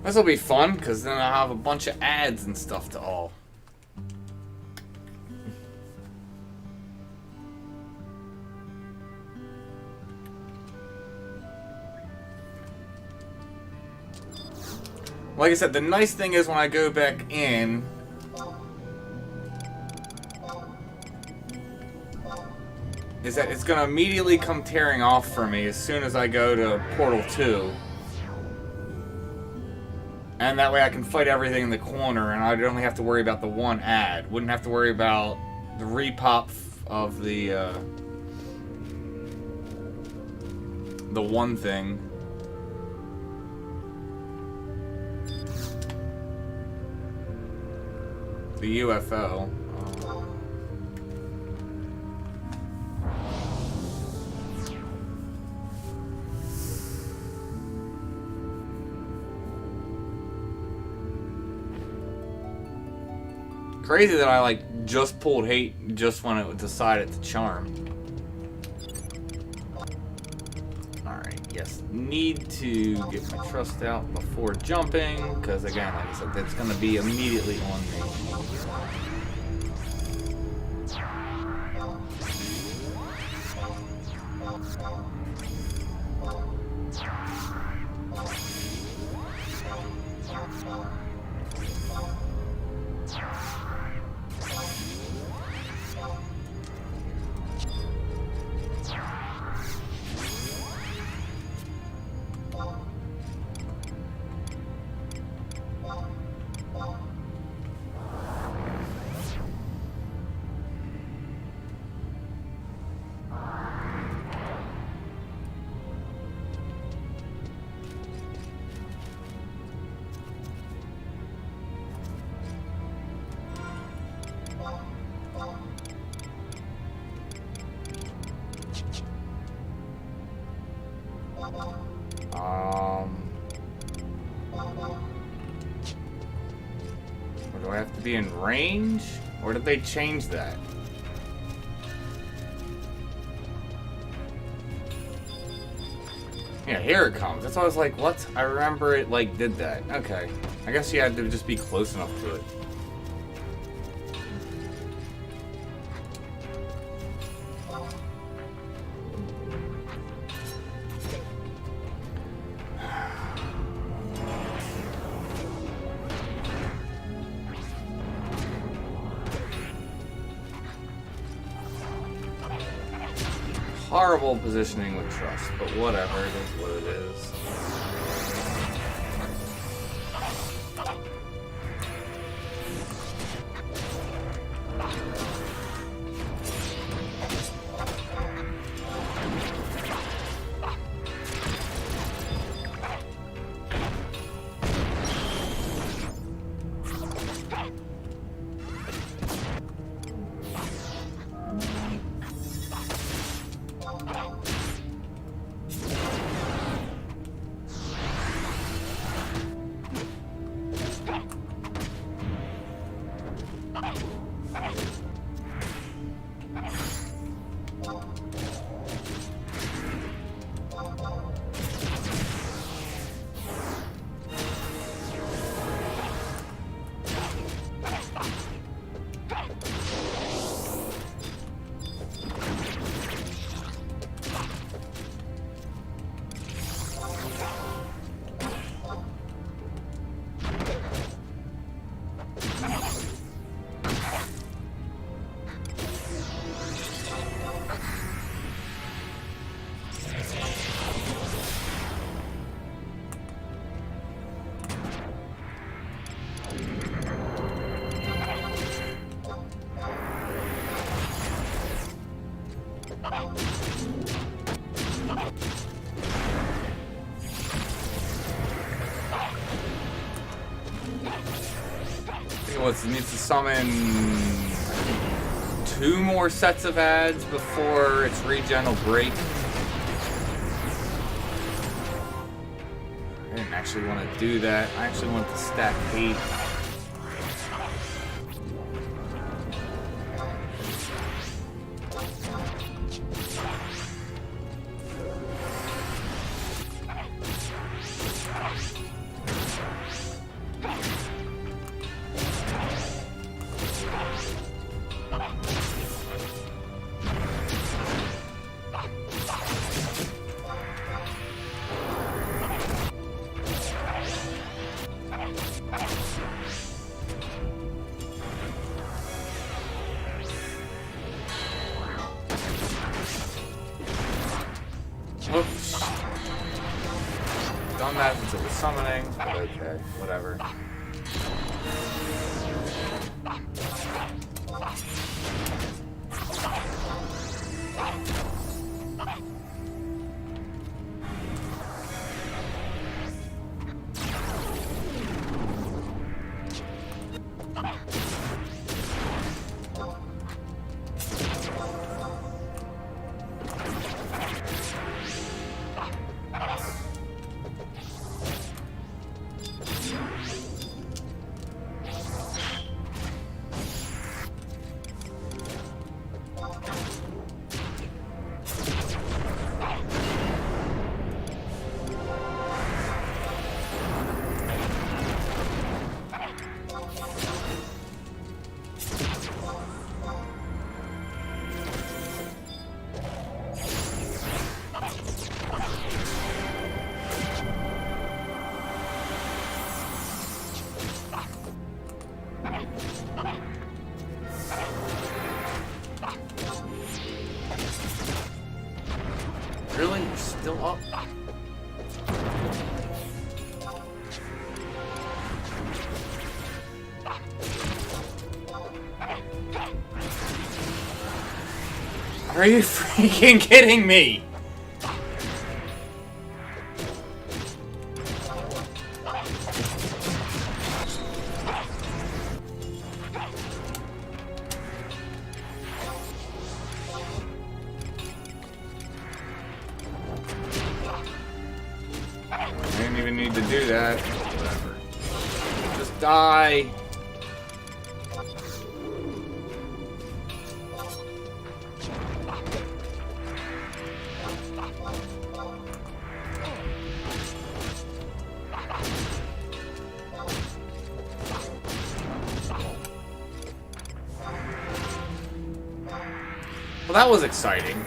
This will be fun, because then I'll have a bunch of ads and stuff to all. Like I said, the nice thing is when I go back in, is that it's going to immediately come tearing off for me as soon as I go to Portal 2. And that way I can fight everything in the corner and I'd only have to worry about the one ad. Wouldn't have to worry about the repop of the one thing. The UFO. Crazy that I like just pulled hate just when it decided to charm. Alright, yes. Need to get my trust out before jumping, because again, like I said, that's going to be immediately on me. to be in range? Or did they change that? Yeah, here it comes. That's why I was like, what? I remember it, like, did that. Okay. I guess you had to just be close enough to it. Horrible positioning with trust, but whatever, it is what it is. It needs to summon 2 more sets of ads before its regen will break. I didn't actually want to do that. I actually want to stack 8. Oops. Done that since it was summoning. Okay, whatever. Really? You're still up? Are you freaking kidding me? I didn't even need to do that. Whatever. Just die. Well, that was exciting.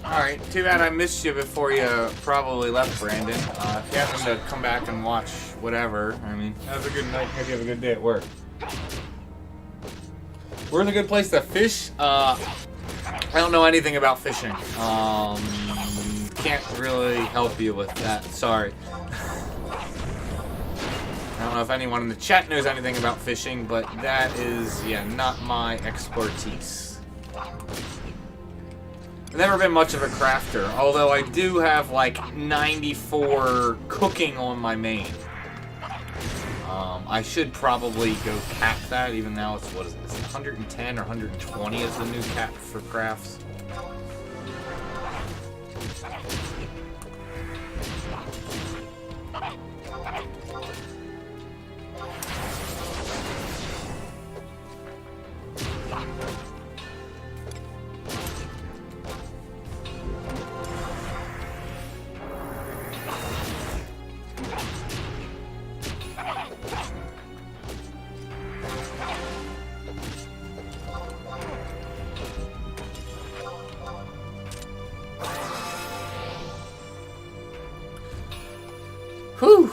Alright, too bad I missed you before you probably left, Brandon. If you happen to come back and watch whatever, I mean, have a good night. Hope you have a good day at work. Where's a good place to fish? I don't know anything about fishing. Can't really help you with that. Sorry. I don't know if anyone in the chat knows anything about fishing, but that is, yeah, not my expertise. I've never been much of a crafter, although I do have like 94 cooking on my main. I should probably go cap that, even now it's, what is it, 110 or 120 is the new cap for crafts. Whew!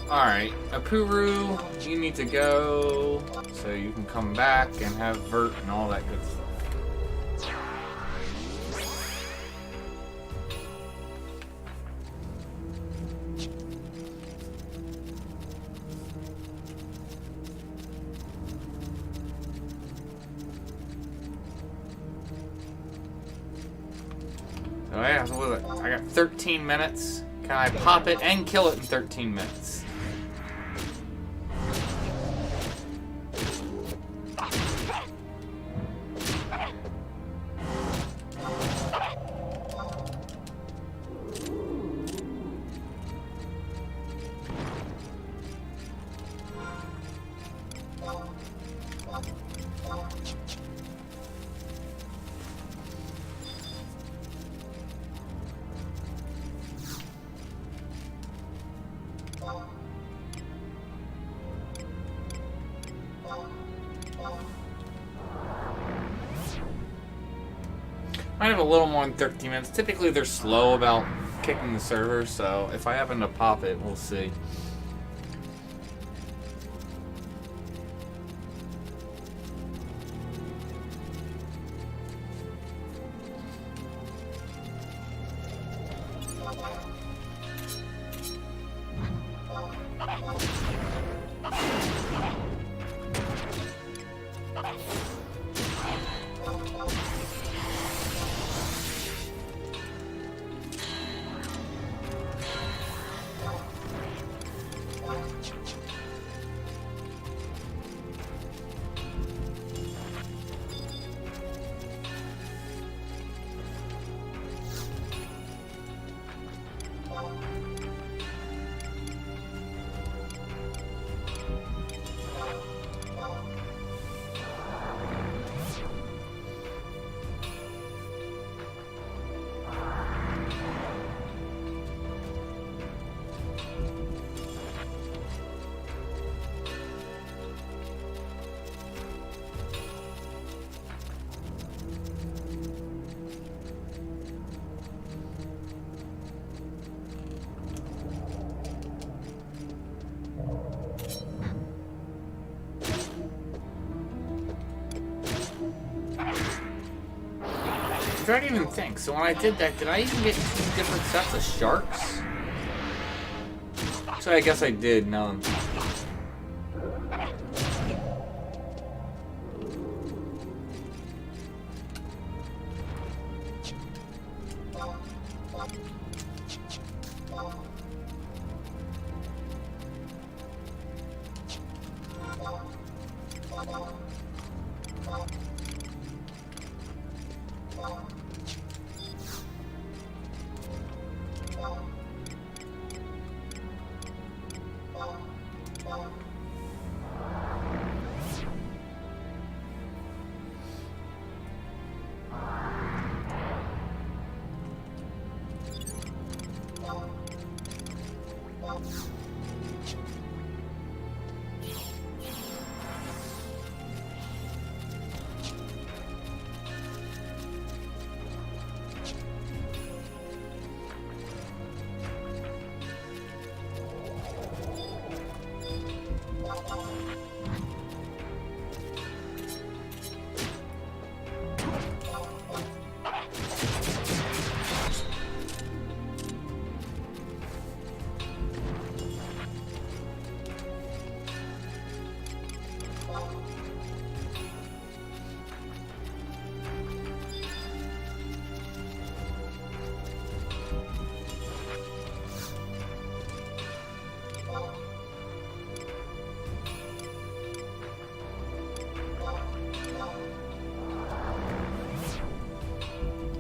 Alright, Apuru, you need to go so you can come back and have Vert and all that good stuff. So yeah, so what is it? I got 13 minutes. Can I pop it and kill it in 13 minutes? Might have a little more than 13 minutes. Typically they're slow about kicking the server, so if I happen to pop it, we'll see. I'm trying to even think. So when I did that, did I even get 2 different sets of sharks? So I guess I did. No.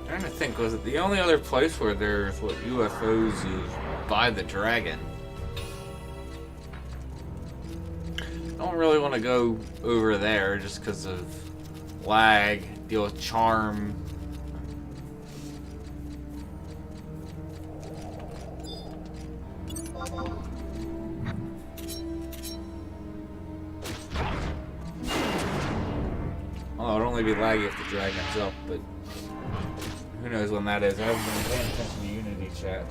I'm trying to think, was it the only other place where there's what UFOs is by the dragon? I don't really want to go over there just because of lag, deal with charm. Oh, it'll only be laggy if the dragon's up, but who knows when that is. I haven't been paying attention to Unity chat.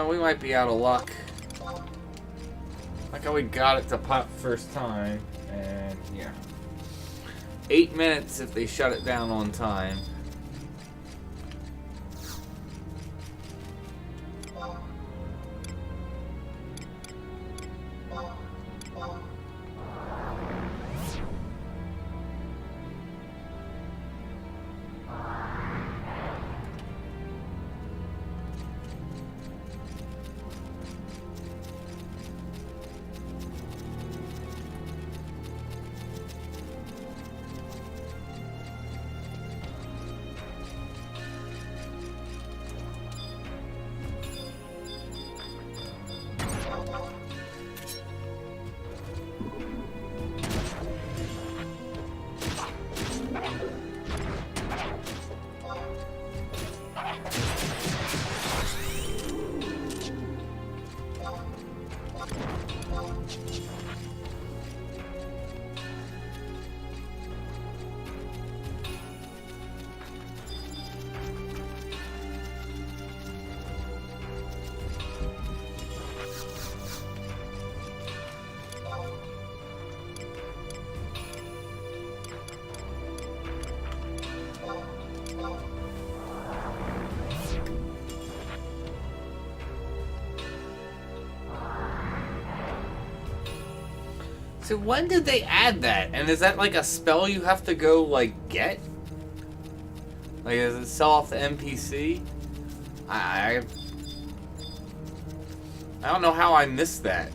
We might be out of luck. Like how we got it to pop first time, and yeah. 8 minutes if they shut it down on time. So when did they add that? And is that like a spell you have to go like get? Like does it sell off the NPC? I don't know how I missed that.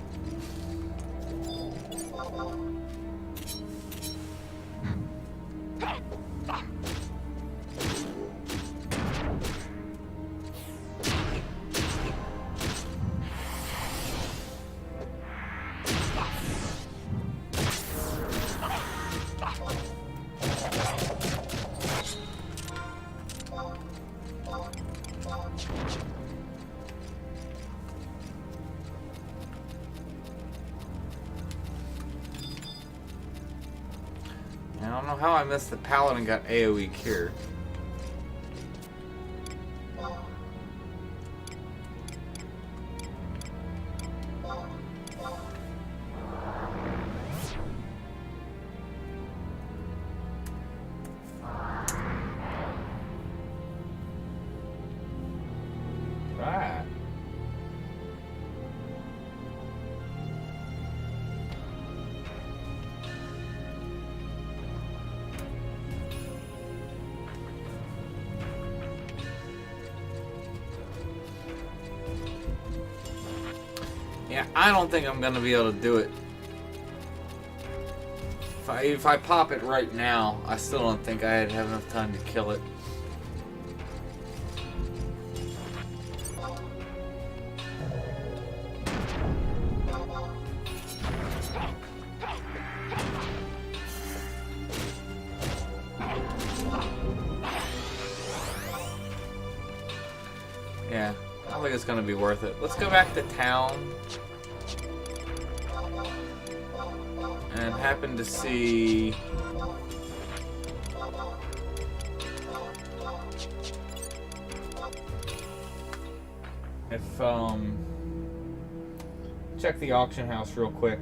I don't know how I missed the Paladin got AoE cure. Right. Yeah, I don't think I'm gonna be able to do it. If I pop it right now, I still don't think I'd have enough time to kill it. Yeah, I don't think it's gonna be worth it. Let's go back to town. And happen to see if check the auction house real quick.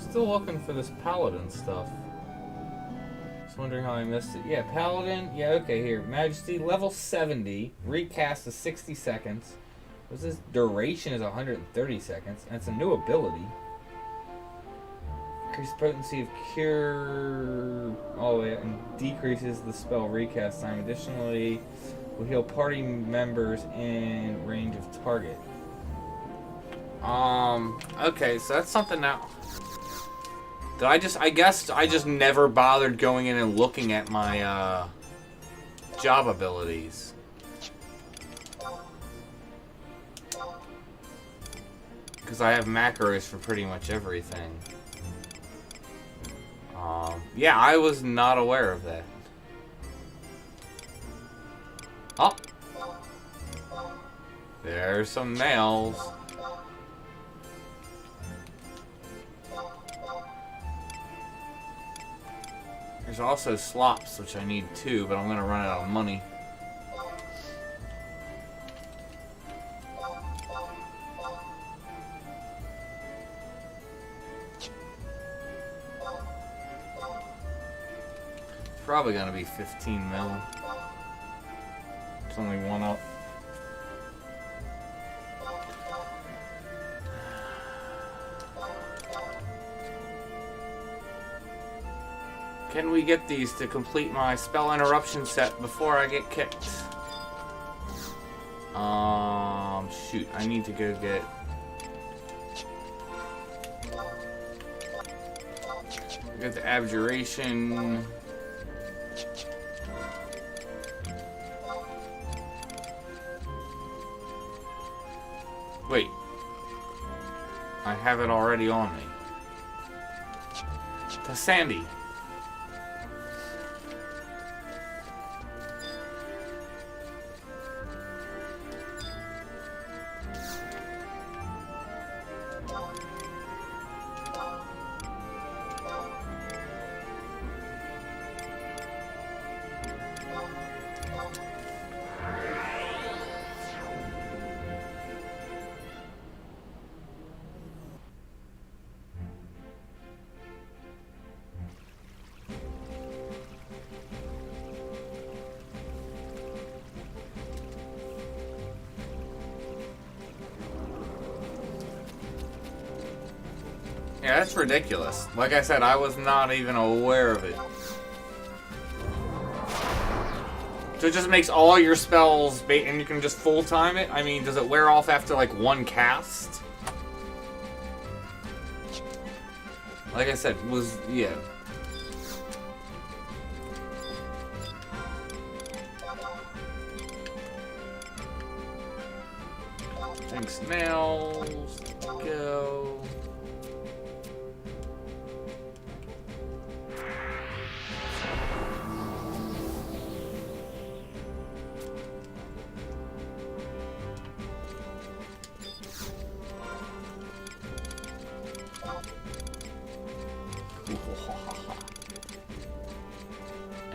Still looking for this Paladin stuff. Just wondering how I missed it. Yeah, Paladin. Yeah, okay, here. Majesty, level 70. Recast to 60 seconds. What's this? Duration is 130 seconds. And it's a new ability. Increases potency of cure. Oh, yeah, and decreases the spell recast time. Additionally, will heal party members in range of target. Okay, so that's something now. I guess I just never bothered going in and looking at my, job abilities. Because I have macros for pretty much everything. Yeah, I was not aware of that. Oh! There's some nails. There's also slops, which I need too, but I'm gonna run out of money. It's probably gonna be 15 mil. It's only one up. Can we get these to complete my spell interruption set before I get kicked? Shoot, I need to go get the abjuration. Wait. I have it already on me. To Sandy. Yeah, that's ridiculous. Like I said, I was not even aware of it. So it just makes all your spells, and you can just full-time it? I mean, does it wear off after, like, one cast? Like I said, yeah. Thanks, nails. Go.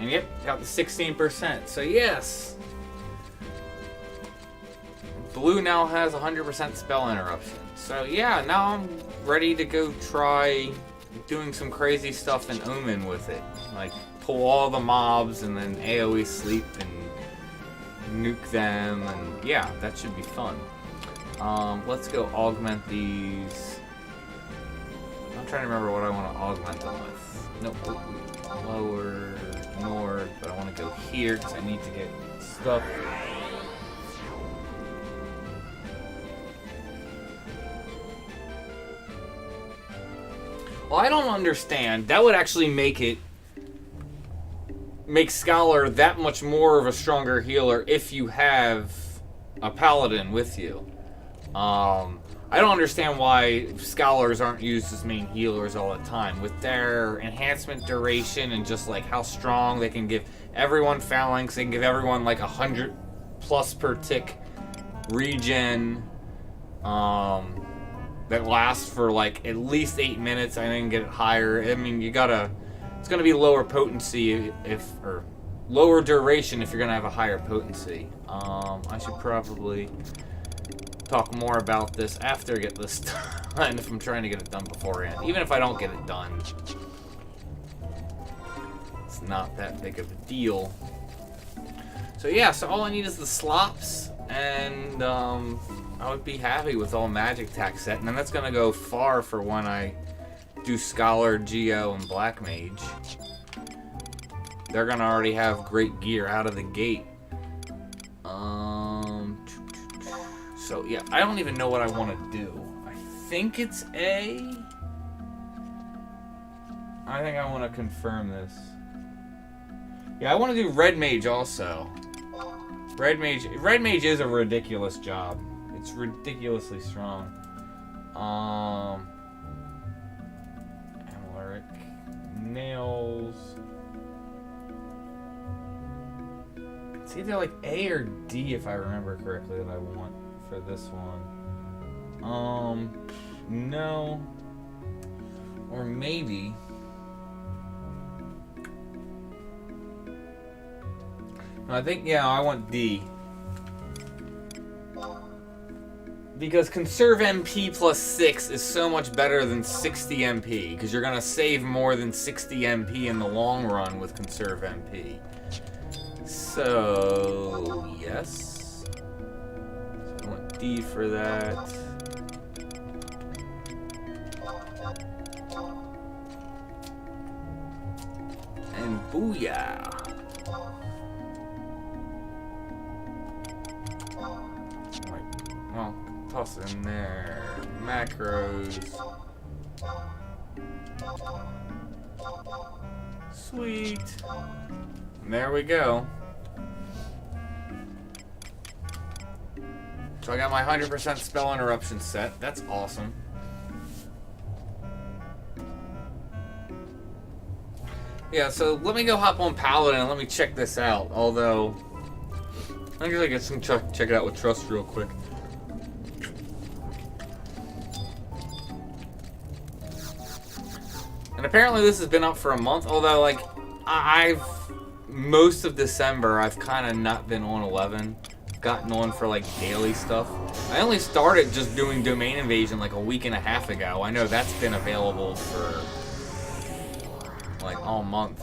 And yep, got the 16%. So yes, Blue now has 100% spell interruption. So yeah, now I'm ready to go try doing some crazy stuff in Omen with it. Like pull all the mobs and then AoE sleep and nuke them, and yeah, that should be fun. Let's go augment these. I'm trying to remember what I want to augment them with. Nope, lower, north, but I want to go here because I need to get stuff. Well, I don't understand. That would actually make Scholar that much more of a stronger healer if you have a Paladin with you. I don't understand why Scholars aren't used as main healers all the time. With their enhancement duration and just like how strong they can give everyone phalanx, they can give everyone like 100+ per tick regen. That lasts for like at least 8 minutes. I didn't get it higher. I mean, it's gonna be lower potency or lower duration if you're gonna have a higher potency. I should probably talk more about this after I get this done if I'm trying to get it done beforehand. Even if I don't get it done, it's not that big of a deal. So yeah, so all I need is the slops, and I would be happy with all magic tech set, and then that's gonna go far for when I do Scholar, Geo, and Black Mage. They're gonna already have great gear out of the gate. So yeah, I don't even know what I want to do. I think it's A. I think I want to confirm this. Yeah, I want to do Red Mage also. Red Mage is a ridiculous job. It's ridiculously strong. Alaric nails. It's either like A or D if I remember correctly that I want for this one. No. Or maybe. I think, yeah, I want D. Because conserve MP plus 6 is so much better than 60 MP. Because you're going to save more than 60 MP in the long run with conserve MP. So, yes. So I want D for that. And booyah. Well, toss it in there. Macros. Sweet. And there we go. So I got my 100% spell interruption set. That's awesome. Yeah, so let me go hop on Paladin and let me check this out. Although, I'm gonna get some check it out with Trust real quick. And apparently this has been up for a month, although like most of December I've kind of not been on 11, gotten on for like daily stuff. I only started just doing Domain Invasion like a week and a half ago. I know that's been available for like all month.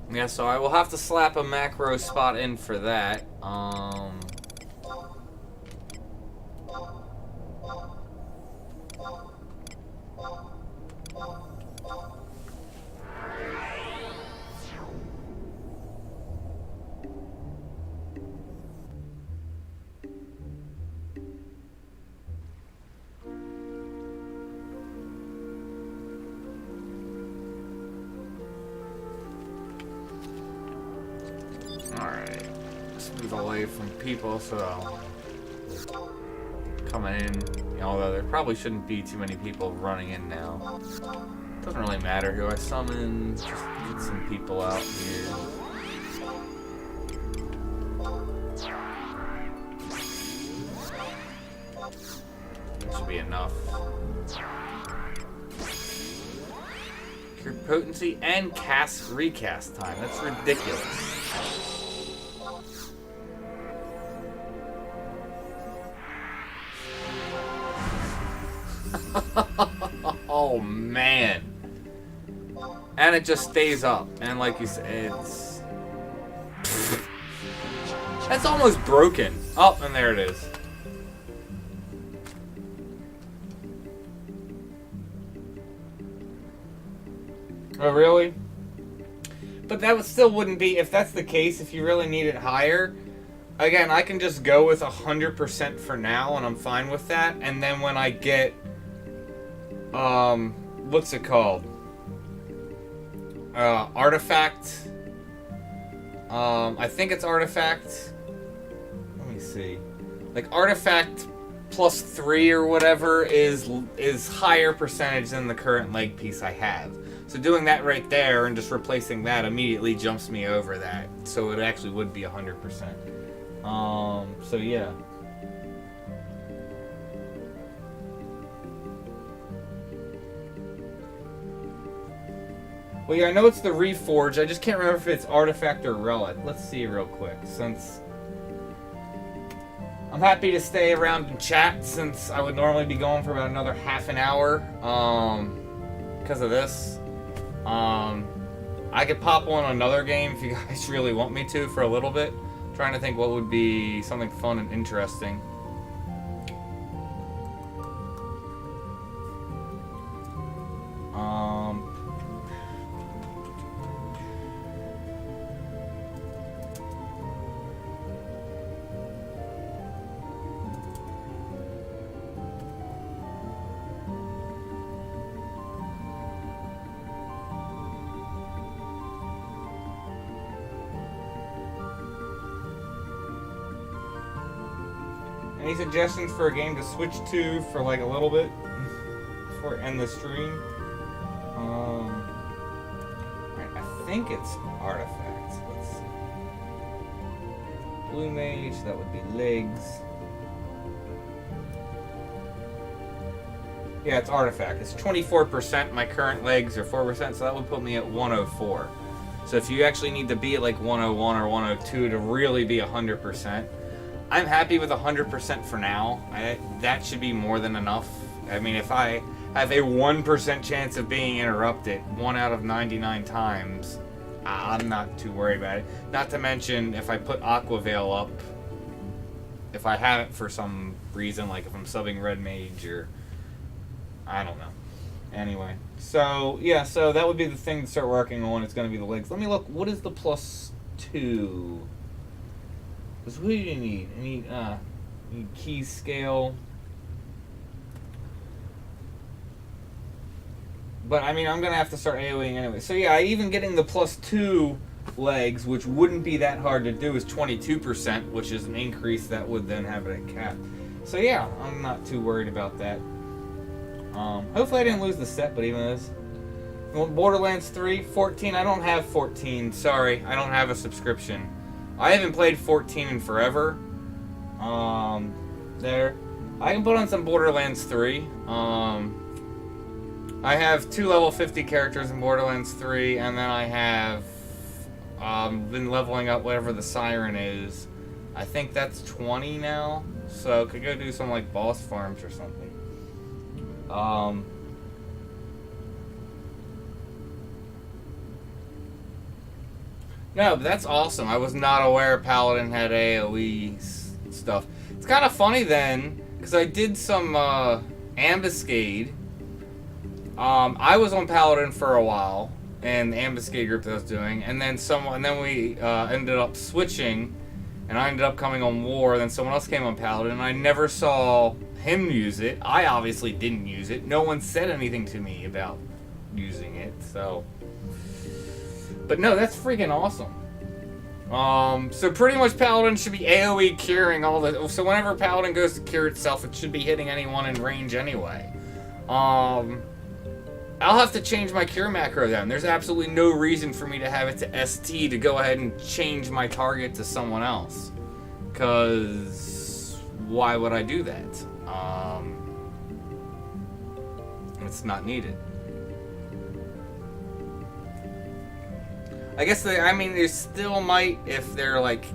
Yeah, so I will have to slap a macro spot in for that. Alright, let's move away from people, so coming in, although there probably shouldn't be too many people running in now. Doesn't really matter who I summon, just get some people out here. That should be enough. Cure potency and cast recast time. That's ridiculous. Oh man. And it just stays up. And like you said, it's... That's almost broken. Oh, and there it is. Oh, really? But that still wouldn't be, if that's the case, if you really need it higher, again, I can just go with 100% for now, and I'm fine with that. And then when I get, what's it called? Artifact. I think it's Artifact. Let me see. Like, Artifact +3 or whatever is higher percentage than the current leg piece I have. So doing that right there and just replacing that immediately jumps me over that. So it actually would be 100%. So yeah. Well, yeah, I know it's the Reforged. I just can't remember if it's Artifact or Relic. Let's see real quick, since I'm happy to stay around and chat, since I would normally be going for about another half an hour, because of this. I could pop on another game if you guys really want me to for a little bit. I'm trying to think what would be something fun and interesting. Any suggestions for a game to switch to for like a little bit before I end the stream? I think it's Artifacts. Let's see. Blue Mage, that would be legs. Yeah, it's Artifact. It's 24%. My current legs are 4%, so that would put me at 104. So if you actually need to be at like 101 or 102 to really be 100%, I'm happy with 100% for now. That should be more than enough. I mean, if I have a 1% chance of being interrupted 1 out of 99 times, I'm not too worried about it. Not to mention, if I put Aqua Veil up, if I have it for some reason, like if I'm subbing Red Mage or... I don't know. Anyway. So, yeah, so that would be the thing to start working on. It's going to be the legs. Let me look. What is the +2? Because what do you need? You need key scale. But, I mean, I'm going to have to start AoEing anyway. So, yeah, even getting the +2 legs, which wouldn't be that hard to do, is 22%, which is an increase that would then have it at cap. So, yeah, I'm not too worried about that. Hopefully I didn't lose the set, but even this. Borderlands 3, 14. I don't have 14. Sorry, I don't have a subscription. I haven't played 14 in forever. There. I can put on some Borderlands 3. I have 2 level 50 characters in Borderlands 3, and then I have been leveling up whatever the Siren is. I think that's 20 now, so could go do some like boss farms or something. No, but that's awesome. I was not aware Paladin had AoE stuff. It's kind of funny then, because I did some Ambuscade. I was on Paladin for a while, and the Ambuscade group that I was doing, and then we ended up switching, and I ended up coming on War, and then someone else came on Paladin, and I never saw him use it. I obviously didn't use it. No one said anything to me about using it, so... But no, that's freaking awesome. So pretty much Paladin should be AoE curing all the... So whenever Paladin goes to cure itself, it should be hitting anyone in range anyway. I'll have to change my cure macro then. There's absolutely no reason for me to have it to ST to go ahead and change my target to someone else. Because why would I do that? It's not needed. I guess I mean, they still might if they're like.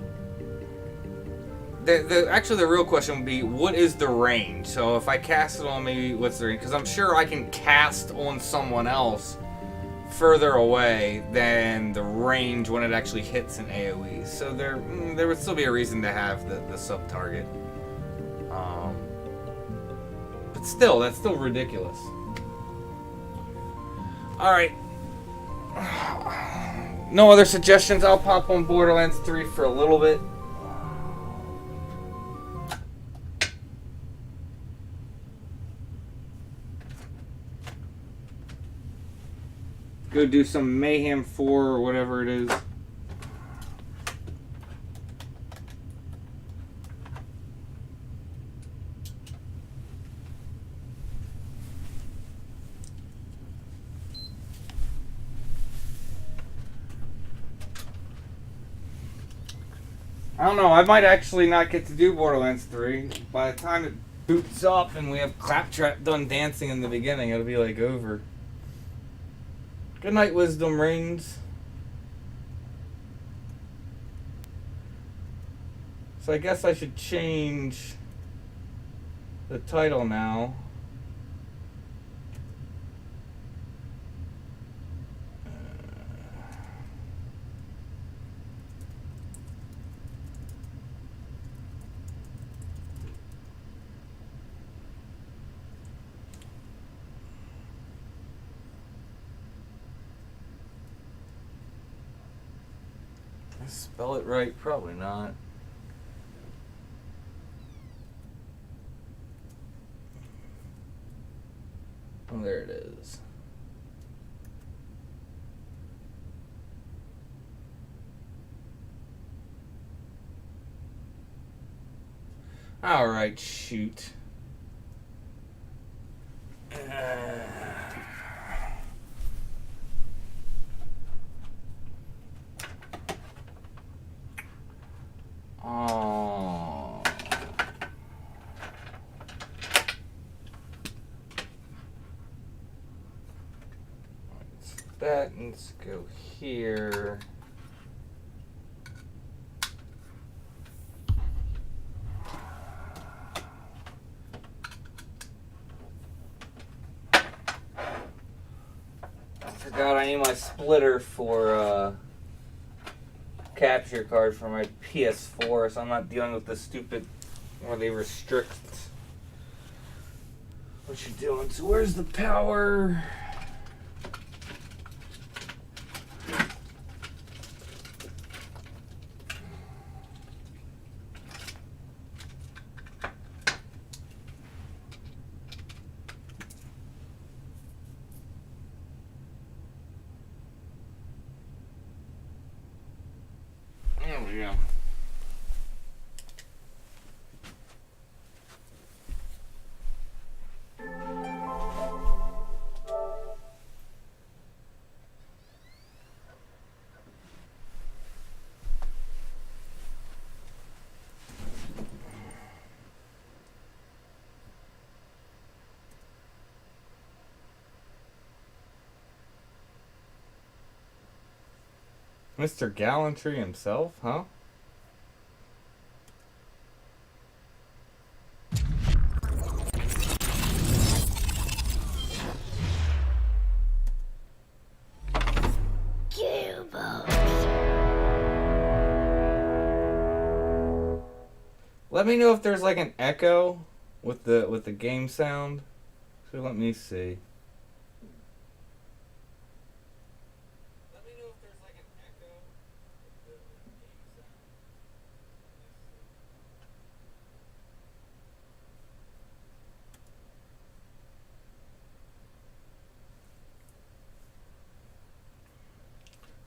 Actually, the real question would be, what is the range? So if I cast it on me, what's the range? Because I'm sure I can cast on someone else further away than the range when it actually hits an AoE. So there would still be a reason to have the sub-target. But still, that's still ridiculous. Alright. No other suggestions? I'll pop on Borderlands 3 for a little bit. Go do some Mayhem 4 or whatever it is. I don't know, I might actually not get to do Borderlands 3. By the time it boots up and we have Claptrap done dancing in the beginning, it'll be like over. Good night, Wisdom Rings. So I guess I should change the title now. Spell it right? Probably not. Oh, there it is. All right, shoot. Oh. That needs to go here. I forgot I need my splitter for capture card for my PS4, so I'm not dealing with the stupid where they restrict what you're doing. So where's the power? There we go. Mr. Gallantry himself, huh? Let me know if there's like an echo with the game sound. So let me see. Let me know if there's like an echo with the game sound.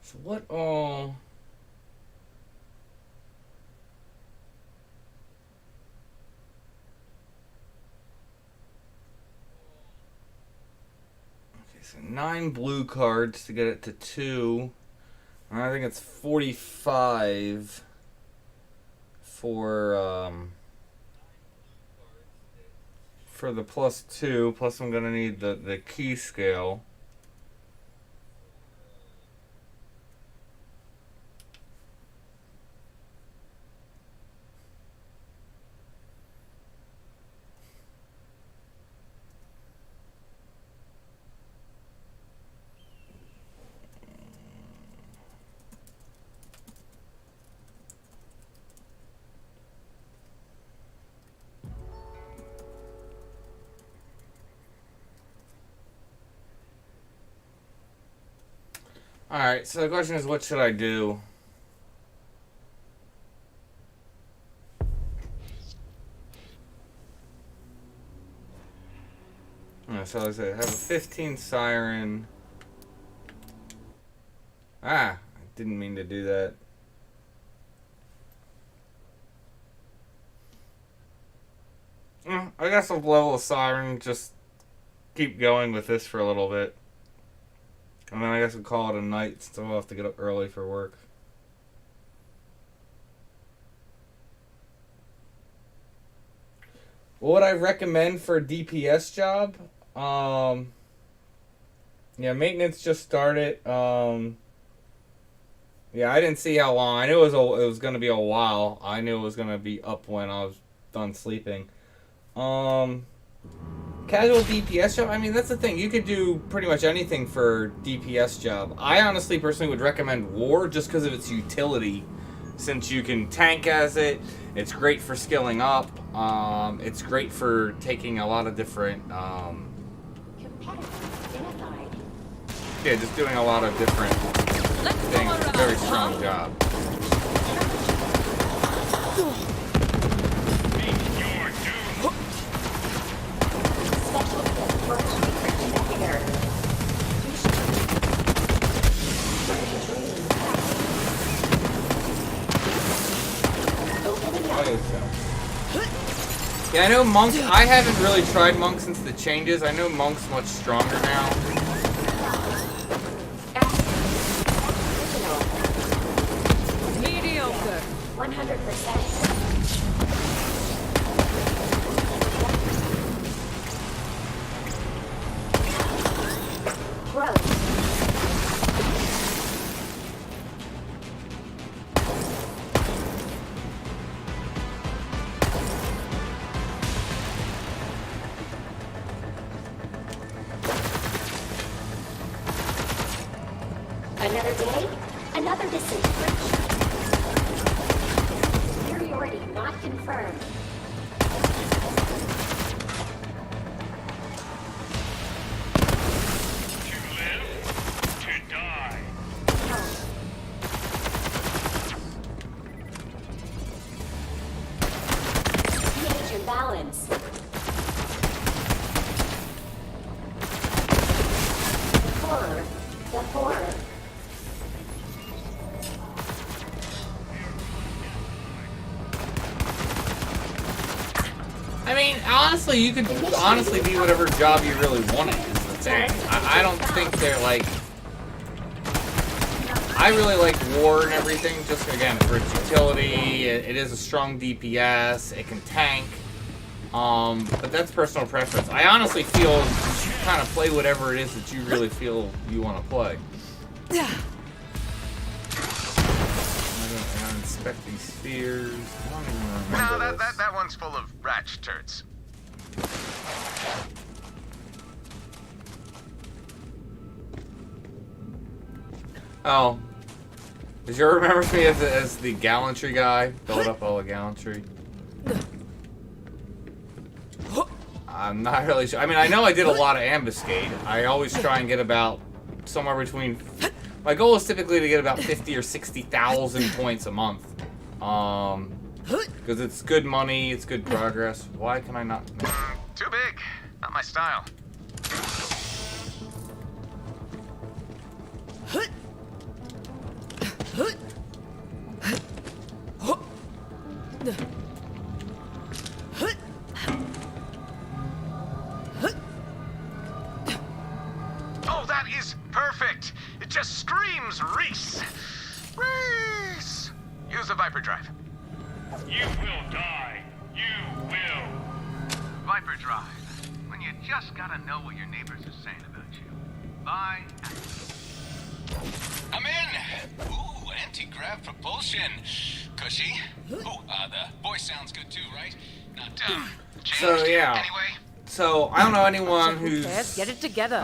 So what all? So 9 blue cards to get it to 2. I think it's 45 for for the +2, plus I'm gonna need the key scale. Alright, so the question is, what should I do? So like I said, I have a 15 siren. Ah, I didn't mean to do that. I guess I'll level a siren, just keep going with this for a little bit. And then I guess we'll call it a night, since I'll have to get up early for work. What would I recommend for a DPS job? Yeah, maintenance just started. Yeah, I didn't see how long. I knew it was going to be a while. I knew it was going to be up when I was done sleeping. Casual DPS job, I mean, that's the thing. You could do pretty much anything for DPS job. I honestly, personally would recommend War just because of its utility. Since you can tank as it, it's great for skilling up. It's great for taking a lot of different, yeah, just doing a lot of different things. It's a very strong job. Yeah, I know Monk. I haven't really tried Monk since the changes. I know Monk's much stronger now. Mediocre. 100%. Another day, another disintegration. Superiority not confirmed. To live, to die. Major balance. Horror. The horror. I mean, honestly, you could honestly be whatever job you really wanted, is the thing. I don't think they're like... I really like War and everything, just, again, for its utility. It is a strong DPS. It can tank. But that's personal preference. I honestly feel you should kind of play whatever it is that you really feel you want to play. I gotta inspect these spheres. I don't even remember No, this. that one's full of ratch turds. Oh. Does you remember me as the gallantry guy? Build up all the gallantry. I'm not really sure. I mean, I know I did a lot of ambuscade. I always try and get about somewhere between... My goal is typically to get about 50 or 60,000 points a month. Because it's good money, it's good progress. Why can I not... Too big. Not my style. Oh, that is perfect. It just screams Reese. Reese. Use the Viper drive. You will die. You will. Viper drive. when you just gotta know what your neighbors are saying about you. Bye. I'm in. Ooh, anti-grav propulsion. Cushy. Ooh, the voice sounds good too, right? Not changed. So, yeah. Anyway. So, I don't know anyone who's Get it together.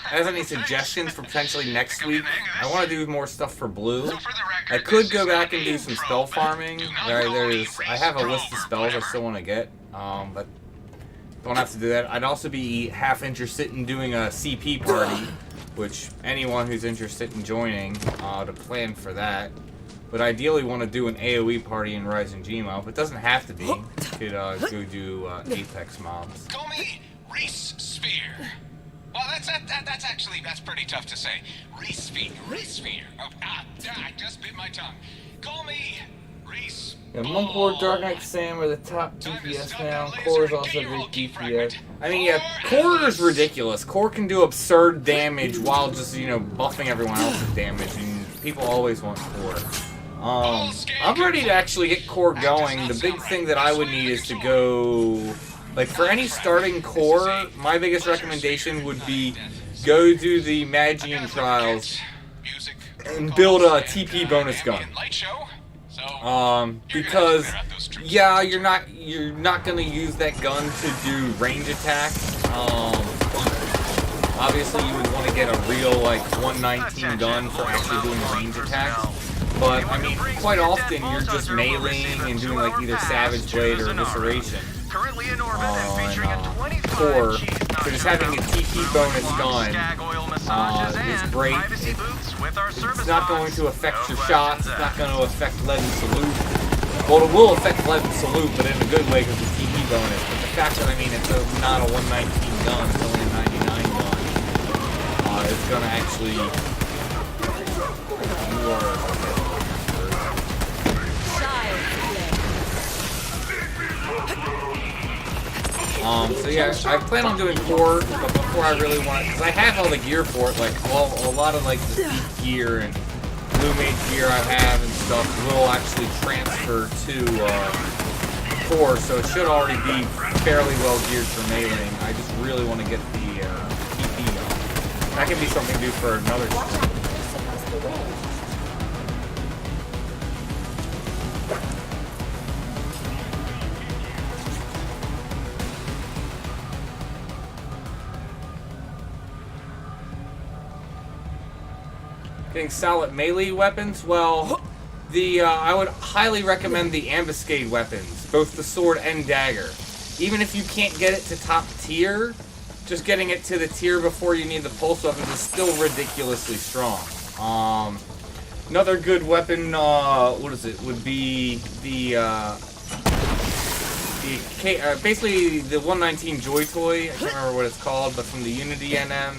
has any suggestions for potentially next week. I want to do more stuff for Blue. So for the record, I could this go is back my and do main some pro, spell but farming. do not call me I have a Reese list of Pro or spells I whatever. still want to get, but don't have to do that. I'd also be half interested in doing a CP party, which anyone who's interested in joining, to plan for that. But ideally want to do an AoE party in Rising Gmo. It doesn't have to be. You could go do Apex mobs. Call me Reese Sphere. Well, that's pretty tough to say. Reese Sphere. Oh, I just bit my tongue. Call me Reese. Yeah, Monkboard, Dark Knight Sam are the top DPS now. Core is also great DPS. I mean, yeah, Core is ridiculous. Core can do absurd damage while just, buffing everyone else's damage, and people always want Core. I'm ready to actually get Core going. The big thing that I would need is to go... Like, for any starting Core, my biggest recommendation would be go do the Magian Trials and build a TP bonus gun. Because yeah, you're not gonna use that gun to do range attack. Obviously you would want to get a real 119 gun for actually doing range attacks. But I mean, quite often you're just meleeing and doing either Savage Blade or Evisceration on Core. So just having a TP bonus gun is great. It's not going to affect your shots. It's not going to affect Lead and Salute. Well, it will affect Lead and Salute, but in a good way because it's a TP bonus. But the fact that it's not a 119 gun, it's only a 99 gun, it's going to actually. So yeah, I plan on doing Core, but before I really want, because I have all the gear for it, a lot of the Steep gear and Blue Mage gear I have and stuff will actually transfer to Core, so it should already be fairly well geared for meleeing. I just really want to get the TP on. That can be something to do for another Watch out, you're supposed to win. Getting solid melee weapons? Well, I would highly recommend the ambuscade weapons, both the sword and dagger. Even if you can't get it to top tier, just getting it to the tier before you need the pulse weapons is still ridiculously strong. Another good weapon, would be basically the 119 Joy Toy. I can't remember what it's called, but from the Unity NM.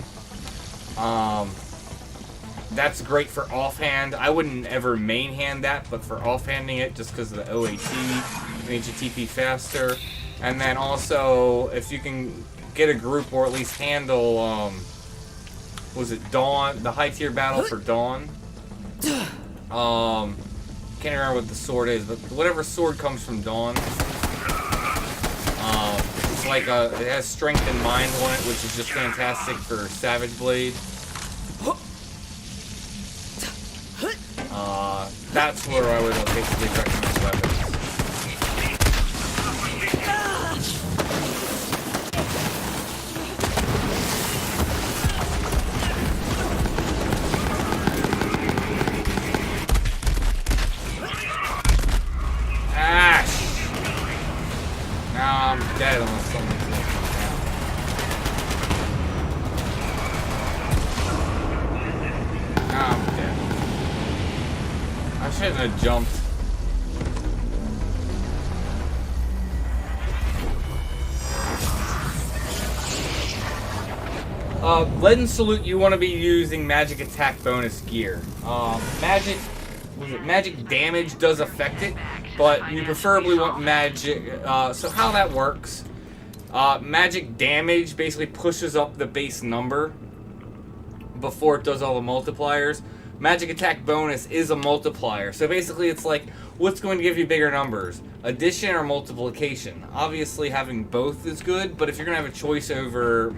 That's great for offhand. I wouldn't ever main hand that, but for offhanding it, just because of the OAT, it makes you TP faster. And then also, if you can get a group or at least handle, was it Dawn? The high tier battle for Dawn. Can't remember what the sword is, but whatever sword comes from Dawn. It's it has strength and mind on it, which is just fantastic for Savage Blade. That's where I would basically recommend weapons. Ash! Now I'm dead unless someone's gonna come down. Now I'm dead. I shouldn't have jumped. Lead and Salute, you want to be using magic attack bonus gear. Magic damage does affect it, but you preferably want magic. So how that works, magic damage basically pushes up the base number before it does all the multipliers. magic attack bonus is a multiplier. So basically it's like, what's going to give you bigger numbers? Addition or multiplication? Obviously having both is good, but if you're going to have a choice over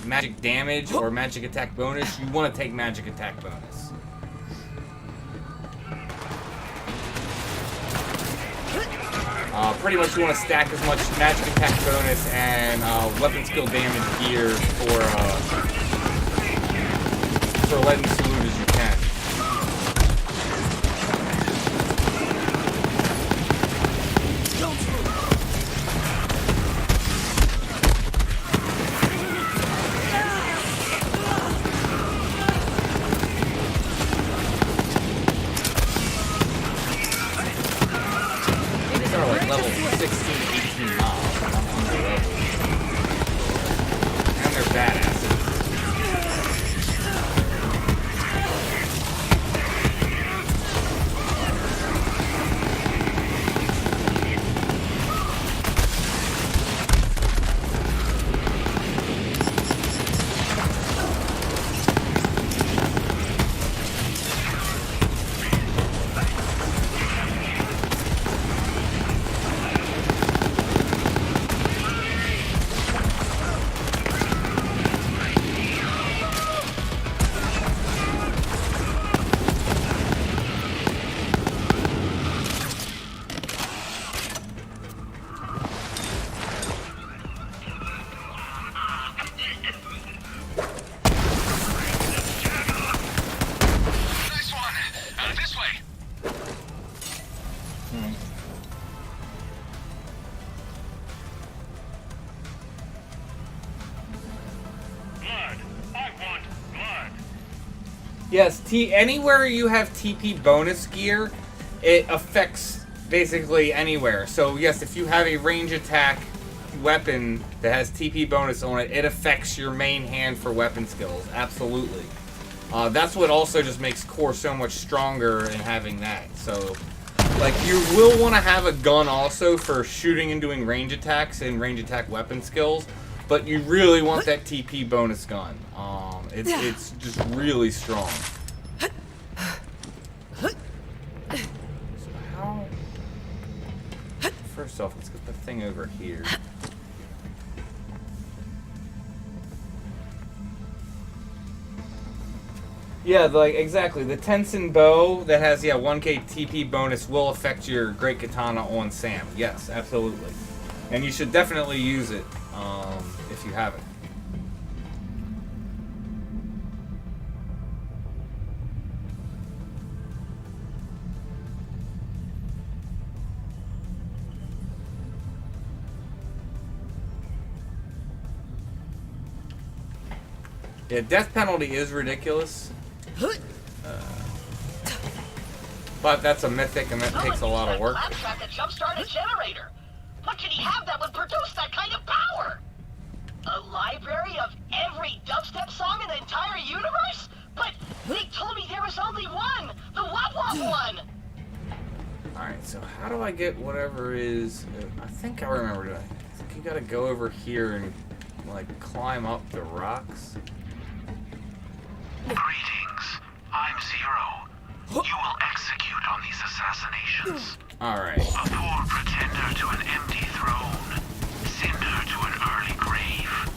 magic damage or magic attack bonus, you want to take magic attack bonus. Pretty much you want to stack as much magic attack bonus and weapon skill damage gear for Legend Salute as you can. These are like level 16, 18 mobs. And they're badasses. Yes, anywhere you have TP bonus gear, it affects basically anywhere. So yes, if you have a range attack weapon that has TP bonus on it, it affects your main hand for weapon skills. Absolutely. That's what also just makes core so much stronger in having that. So, like, you will want to have a gun also for shooting and doing range attacks and range attack weapon skills, but you really want that TP bonus gun. It's just really strong. So how? First off, let's get the thing over here. Yeah, like exactly. The Tensin bow that has 1k TP bonus will affect your Great Katana on Sam. Yes, absolutely. And you should definitely use it if you have it. Yeah, death penalty is ridiculous. But that's a mythic and that takes a lot of work. To jumpstart a generator. What could he have that would produce that kind of power? A library of every dubstep song in the entire universe? But they told me there was only one! The Wop-Wop one! Alright, so how do I get whatever is... I think I remember doing. I think you gotta go over here and, like, climb up the rocks. Greetings. I'm Zero. You will execute on these assassinations. Alright. A poor pretender to an empty throne. Cinder to an early grave.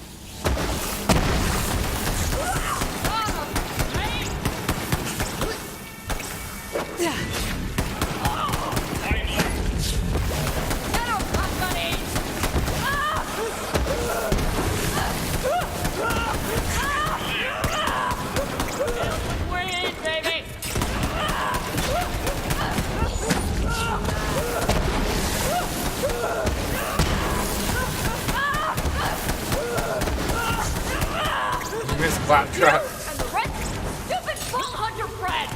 Claptrap. And the rest, stupid Bull Hunter friend!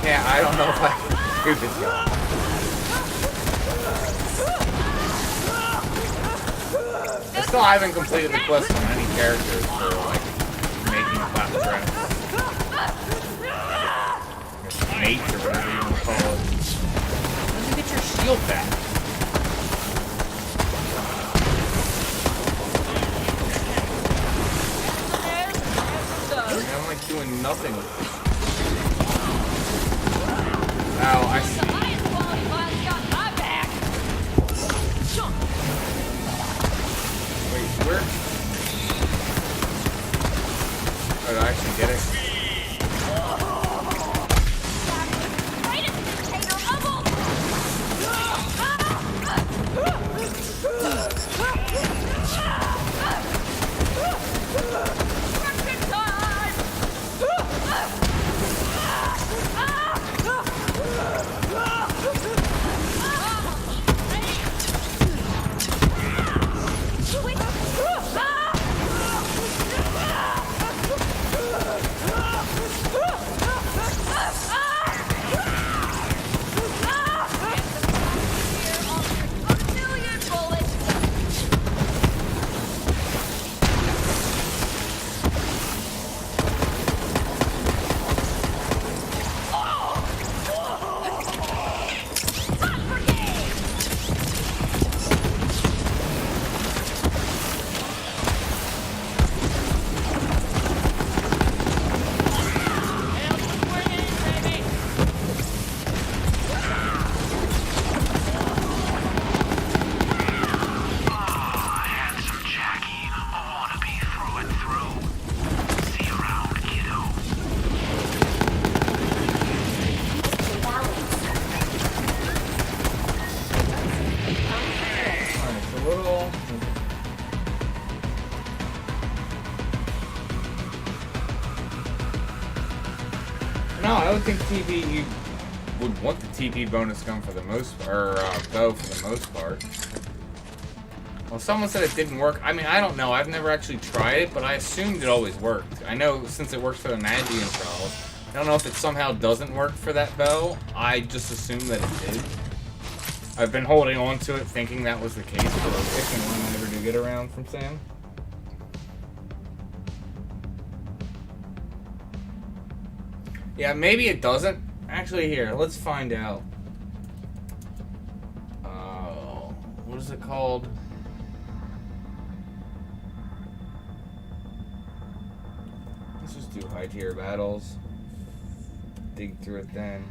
Yeah, I don't know if I can do this yet. I still haven't completed the quest on any characters for, like, making Claptrap. Mage or whatever you want to call it. When did you get your shield back? nothing. Oh, I see. The highest quality file's got my back. Wait, where? Oh, did I actually get it? Greatest dictator of all Destruction time! Handsome Jackie. I wanna be through and through. See you around, kiddo. Alright, it's a little... No, I would think TP, you would want the TP bonus gun for the most, or bow for the most part. Well, someone said it didn't work. I mean, I don't know. I've never actually tried it, but I assumed it always worked. I know since it works for the Mage trials. I don't know if it somehow doesn't work for that bow. I just assumed that it did. I've been holding on to it thinking that was the case for if and when I ever do get around from Sam. Yeah, maybe it doesn't. Actually, here, let's find out. What is it called? Let's just do high tier battles. Dig through it then.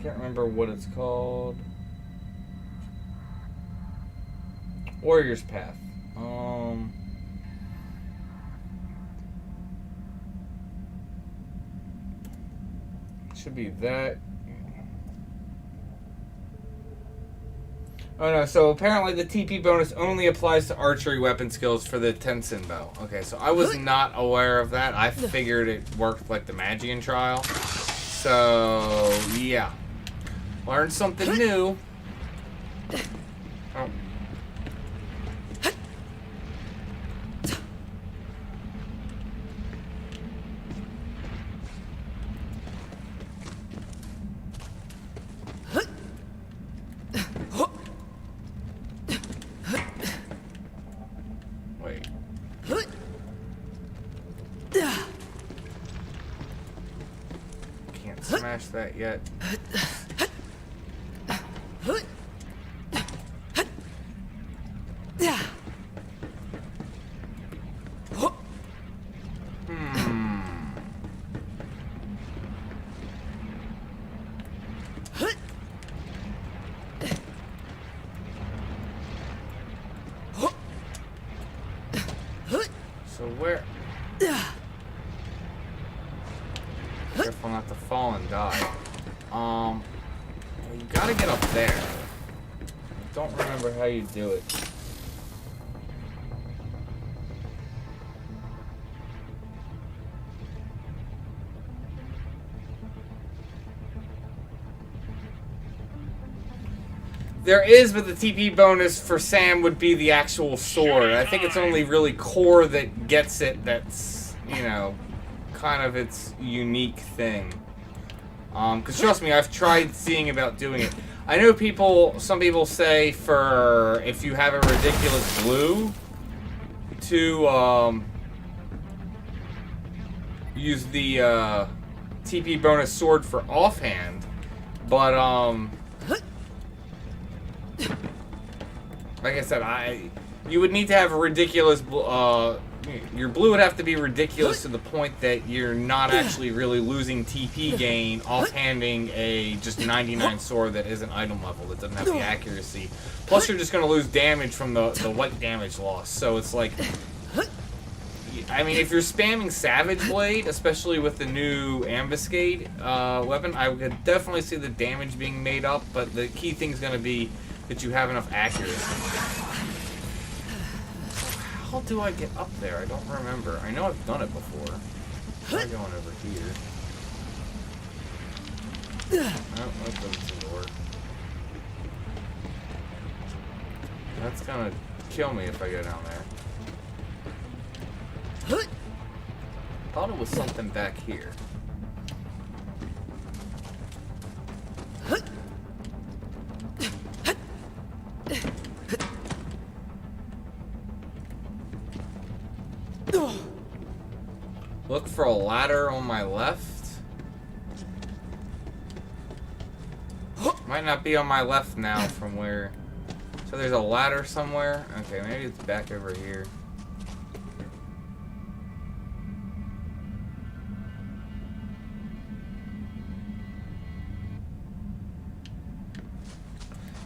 Can't remember what it's called. Warrior's Path. Should be that. Oh no, so apparently the TP bonus only applies to archery weapon skills for the Tenzin bow. Okay, so I was not aware of that. I figured it worked like the Magian trial. So, yeah. Learned something new. Oh. Wait. Can't smash that yet. So where? Careful not to fall and die. You gotta get up there. I don't remember how you do it. There is, but the TP bonus for Sam would be the actual sword. I think it's only really Core that gets it that's, you know, kind of its unique thing. Because trust me, I've tried seeing about doing it. I know some people say for, if you have a ridiculous blue, to use the TP bonus sword for offhand, but like I said, you would need to have a ridiculous your blue would have to be ridiculous to the point that you're not actually really losing TP gain offhanding a just 99 sword that isn't item level, that doesn't have the accuracy. Plus you're just going to lose damage from the white damage loss. So it's like, I mean, if you're spamming Savage Blade, especially with the new Ambuscade weapon, I could definitely see the damage being made up, but the key thing is going to be that you have enough accuracy. How do I get up there? I don't remember. I know I've done it before. I'm going over here. Oh, that doesn't seem to work. That's gonna kill me if I go down there. Thought it was something back here. Look for a ladder on my left. Might not be on my left now from where... So there's a ladder somewhere? Okay, maybe it's back over here.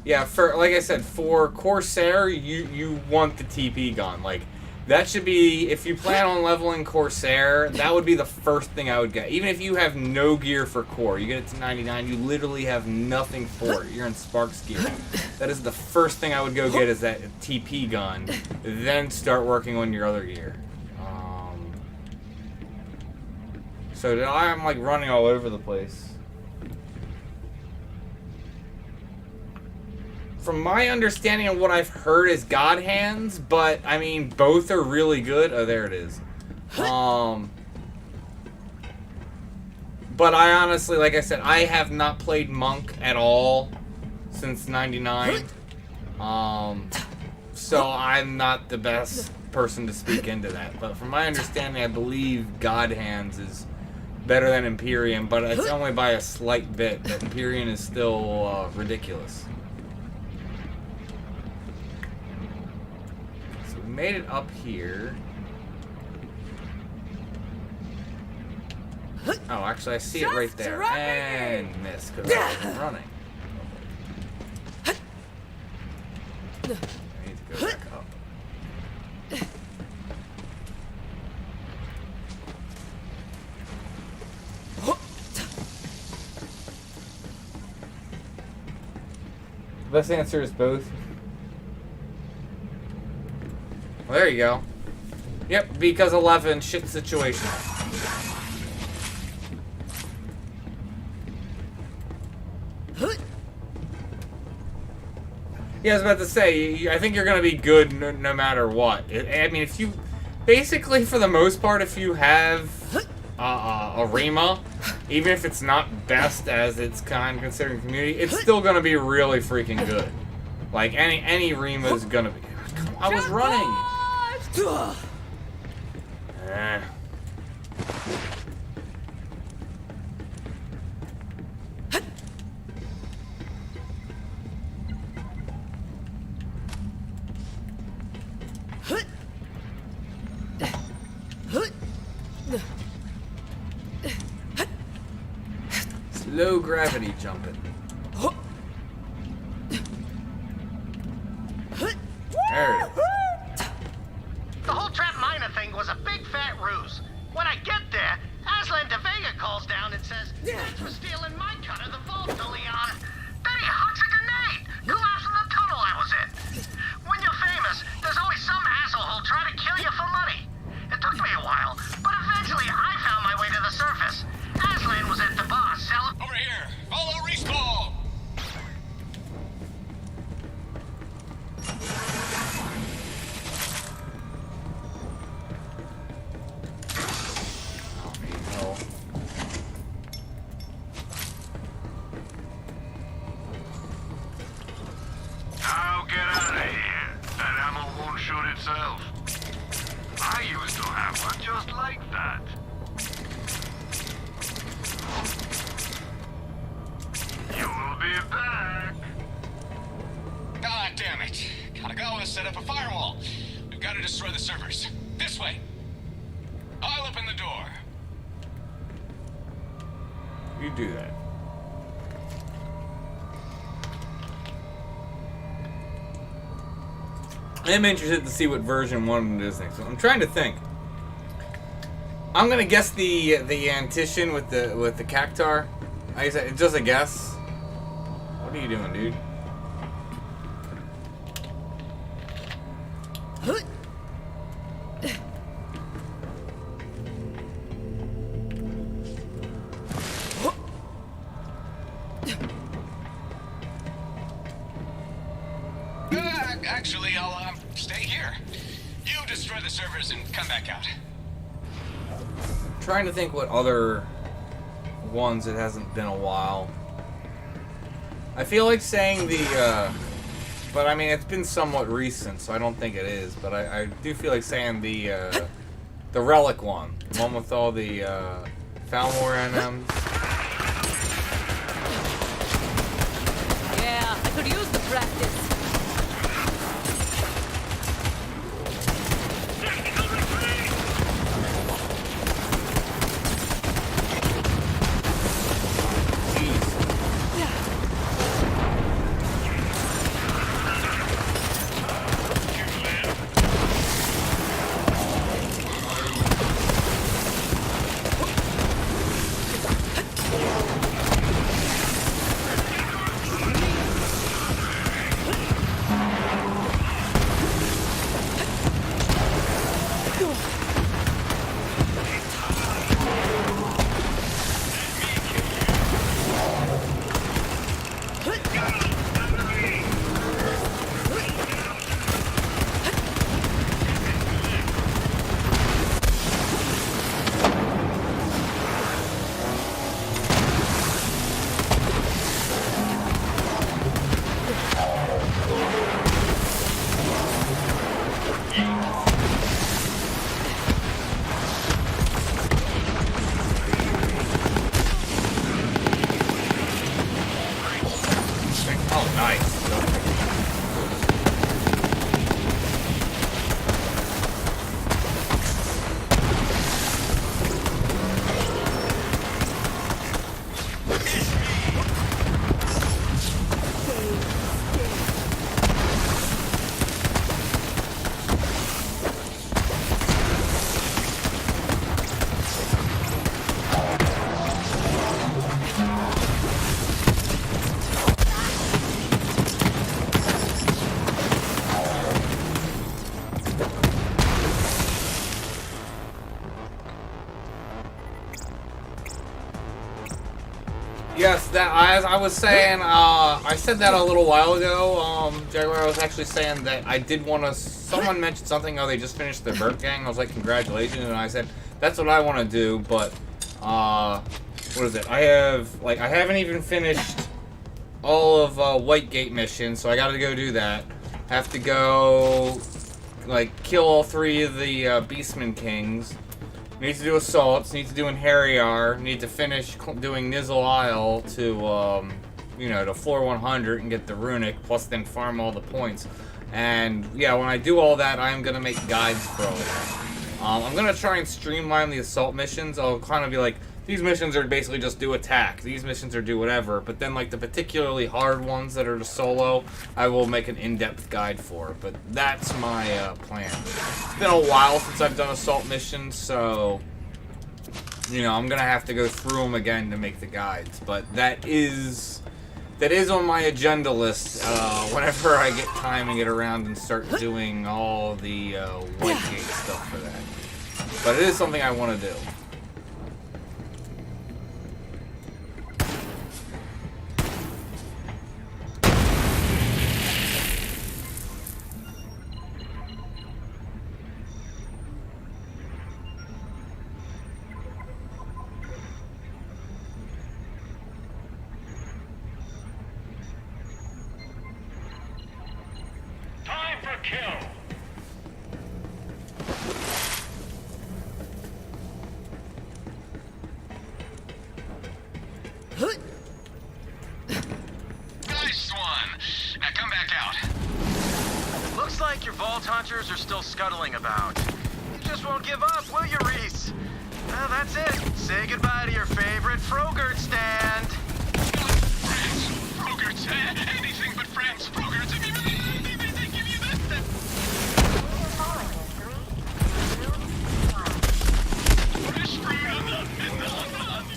Yeah, for like I said, for Corsair, you want the TP gun. Like, that should be, if you plan on leveling Corsair, that would be the first thing I would get. Even if you have no gear for Core, you get it to 99, you literally have nothing for it. You're in Sparks gear. That is the first thing I would go get, is that TP gun. Then start working on your other gear. So I'm like running all over the place. From my understanding of what I've heard is God Hands, but I mean both are really good. Oh, there it is. But I honestly, like I said, I have not played Monk at all since '99. So I'm not the best person to speak into that. But from my understanding, I believe God Hands is better than Empyrean, but it's only by a slight bit. But Empyrean is still ridiculous. Made it up here. Oh, actually, I see it right there. And missed because I wasn't running. I need to go back up. The best answer is both. Well, there you go. Yep, because 11, shit situation. Yeah, I was about to say, I think you're going to be good no matter what. I mean, if you... Basically, for the most part, if you have a Rima, even if it's not best as it's kind of considering community, it's still going to be really freaking good. Like, any Rima is going to be... I was running! Slow gravity jumping. There it is. The whole Trap Miner thing was a big fat ruse. When I get there, Aslan de Vega calls down and says, "Thanks for stealing my cut of the vault, Leon." Then he hucks a grenade, collapsed in the tunnel I was in. When you're famous, there's always some asshole who'll try to kill you for money. It took me a while, but eventually I found my way to the surface. Aslan was at the bar selling... Over here! Follow Respawn! Now get out of here. That ammo won't shoot itself. I used to have one just like that. You will be back. God damn it. Gotta go and set up a firewall. We've got to destroy the servers. This way. door. You do that. I'm interested to see what version 1 is next. I'm trying to think. I'm gonna guess the Antition with the Cactar. It's just a guess. What are you doing, dude? Actually, I'll stay here. You destroy the servers and come back out. I'm trying to think what other ones it hasn't been a while. I feel like saying the, but I mean it's been somewhat recent, so I don't think it is. But I do feel like saying the Relic one, the one with all the Falmor NMs. Yeah, I could use the practice. Yes, that as I was saying, I said that a little while ago. Jaguar, I was actually saying that I did want to. Someone mentioned something. Oh, they just finished their Burt Gang. I was like, congratulations, and I said that's what I want to do. But what is it? I haven't even finished all of Whitegate missions, so I got to go do that. Have to go kill all 3 of the Beastman Kings. Need to do assaults, need to do Inheriar, need to finish doing Nizzle Isle to, to floor 100 and get the runic, plus then farm all the points. And, yeah, when I do all that, I'm going to make guides for all that. I'm going to try and streamline the assault missions. I'll kind of be like, these missions are basically just do attack. These missions are do whatever. But then, the particularly hard ones that are just solo, I will make an in-depth guide for. But that's my plan. It's been a while since I've done assault missions, so, I'm going to have to go through them again to make the guides. But that is on my agenda list whenever I get time and get around and start doing all the Whitegate stuff for that. But it is something I want to do. Nice one. Now come back out. Looks like your Vault Hunters are still scuttling about. You just won't give up, will you, Reese? Well, that's it. Say goodbye to your favorite Frogurt stand. Friends, Frogurts, anything but friends. Frogurts, if you really, they give you that. Fresh fruit on the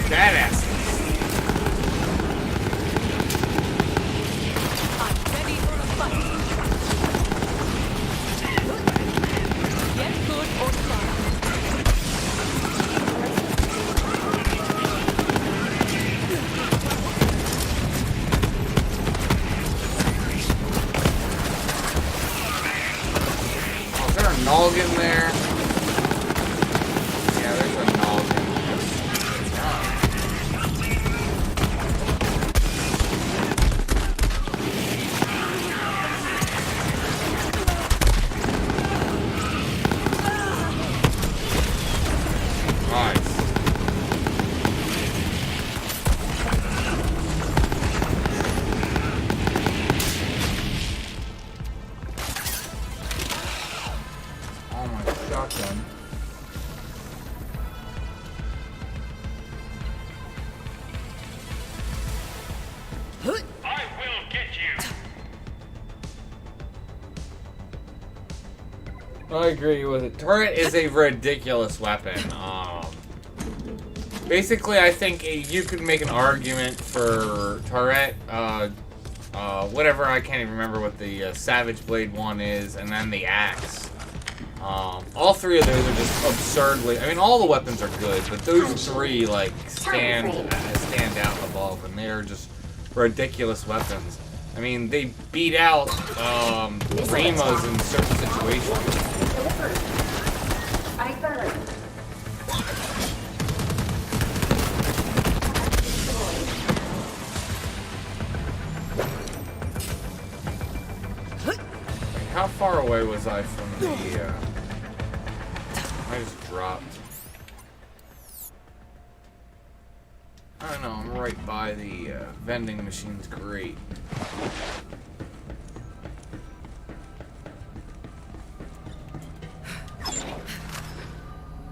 Badass. I'm ready for a fight. Get good or die. Oh, is there a noggin there? Yeah, there's a noggin. Nice. Oh my shotgun. I will get you. I agree with it. Turret is a ridiculous weapon. Basically, I think you could make an argument for turret. Whatever, I can't even remember what the Savage Blade one is, and then the axe. All three of those are just absurdly. I mean, all the weapons are good, but those three like stand out above, and they are just ridiculous weapons. I mean, they beat out Rimas in certain situations. I burn. How far away was I from the, I just dropped. I don't know, I'm right by the, vending machines. Great.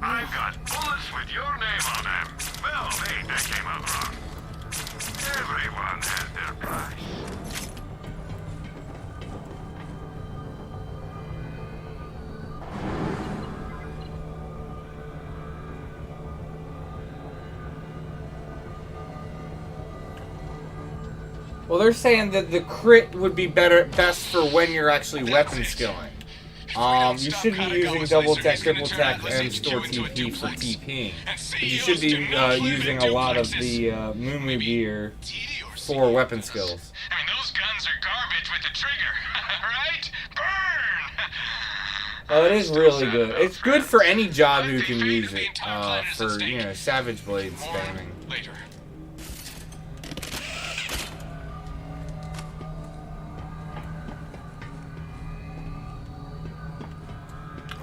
I've got bullets with your name on them. Well, hey, that came out wrong. Everyone has their price. Well, they're saying that the crit would be best for when you're actually weapon skilling. You should be using double tech, triple tech, and store TP for TPing. But you should be using a lot of the Moo gear for weapon skills. I mean, those guns are garbage with the trigger, right? Burn! Oh, it is really good. It's good for any job who can use it. For, you know, Savage Blade spamming. Later.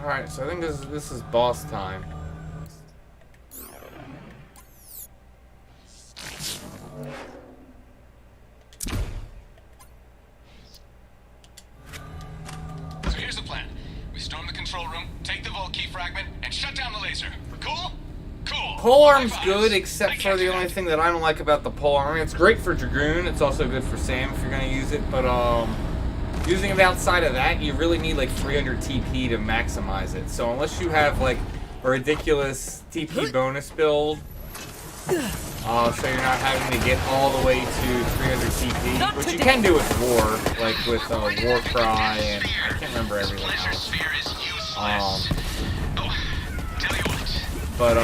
Alright, so I think this is boss time. So here's the plan. We storm the control room, take the vault key fragment, and shut down the laser. Cool? Cool. Polearm's High good, fives. except I for can't the do only that. thing that I don't like about the polearm. It's great for Dragoon. It's also good for Sam if you're gonna use it. But using it outside of that, you really need like 300 TP to maximize it. So unless you have like a ridiculous TP bonus build, so you're not having to get all the way to 300 TP, Not which you today. can do with War, like with War Cry, and I can't remember everything Pleasure else. sphere is useless. Um, Tell you what. But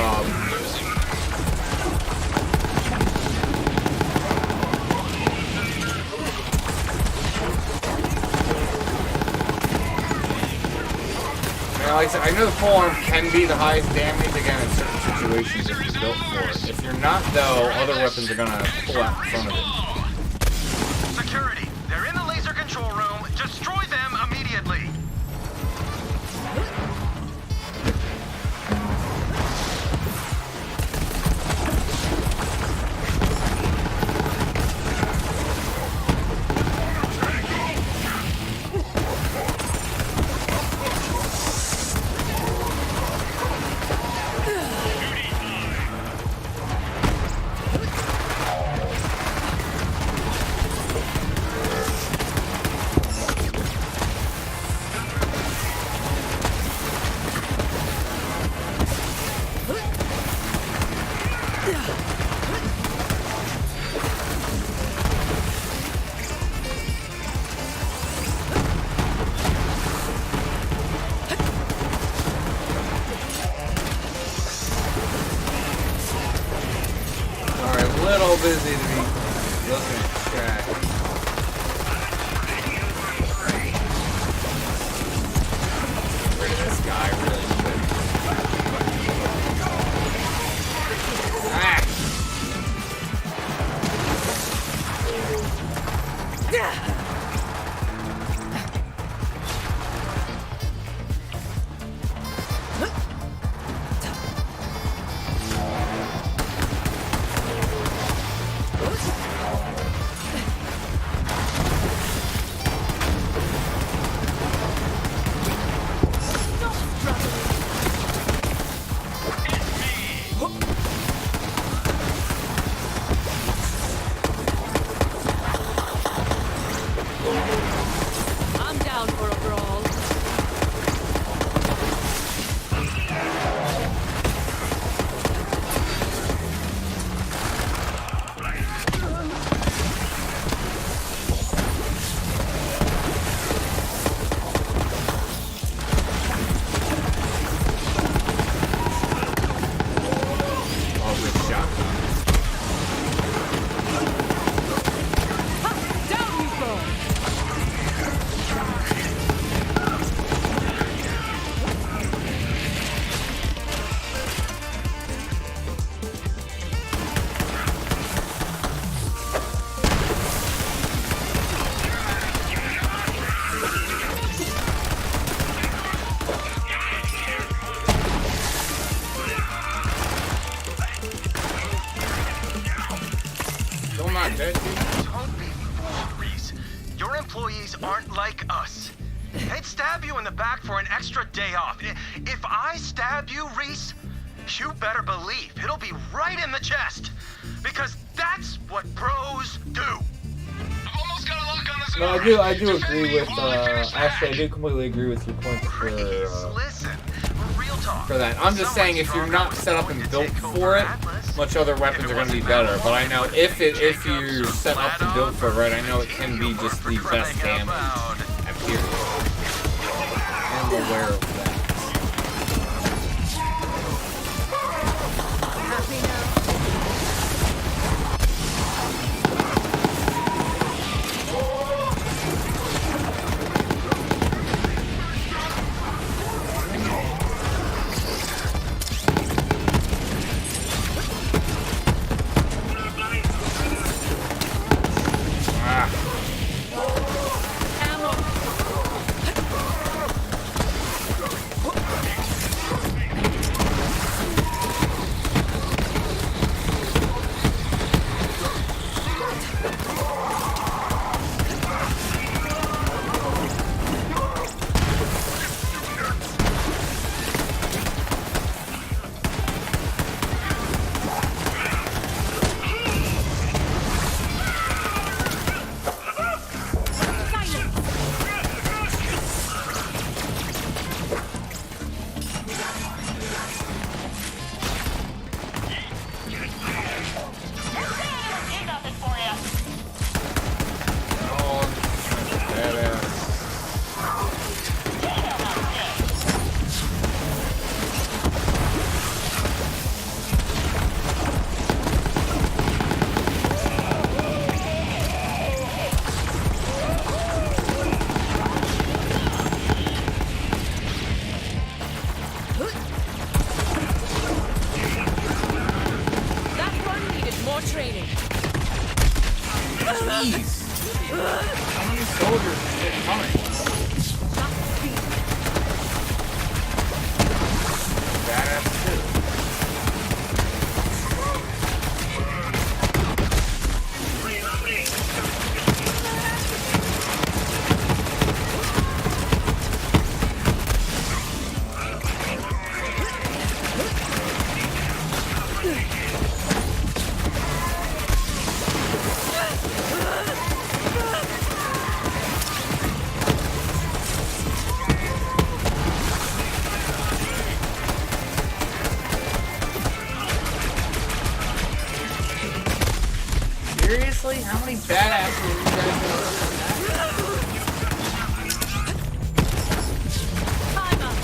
Now, like I said, I know the polearm can be the highest damage, again, in certain situations if you're built for it. If you're not, though, other weapons are gonna pull out in front of it. Security, they're in the laser control room. Destroy them immediately. Busy to be looking at chat. Get rid of this guy really quick. Ah! I'm down for a brawl. Oh, good shot. Down you go. Still not dead, dude. Don't be fooled, Reese. Your employees aren't like us. They'd stab you in the back for an extra day off. If I stab you, Reese, you better believe it'll be right in the chest. Because that's what pros do. I've almost got a lock on this No, armory. I do Defend agree me with, while I finish the actually, I hatch. do completely agree with your points Reese, listen. Real talk. for that. I'm just saying, if you're not set up and built for it, much other weapons are going to be better. But I know if you're set up and built for it, right, I know it can be just the best damage at period. I'm aware of that. Happy now. Ah, Ammo. Jeez. How many soldiers is it coming? Badass too. Seriously? How many badasses are you guys gonna Time up.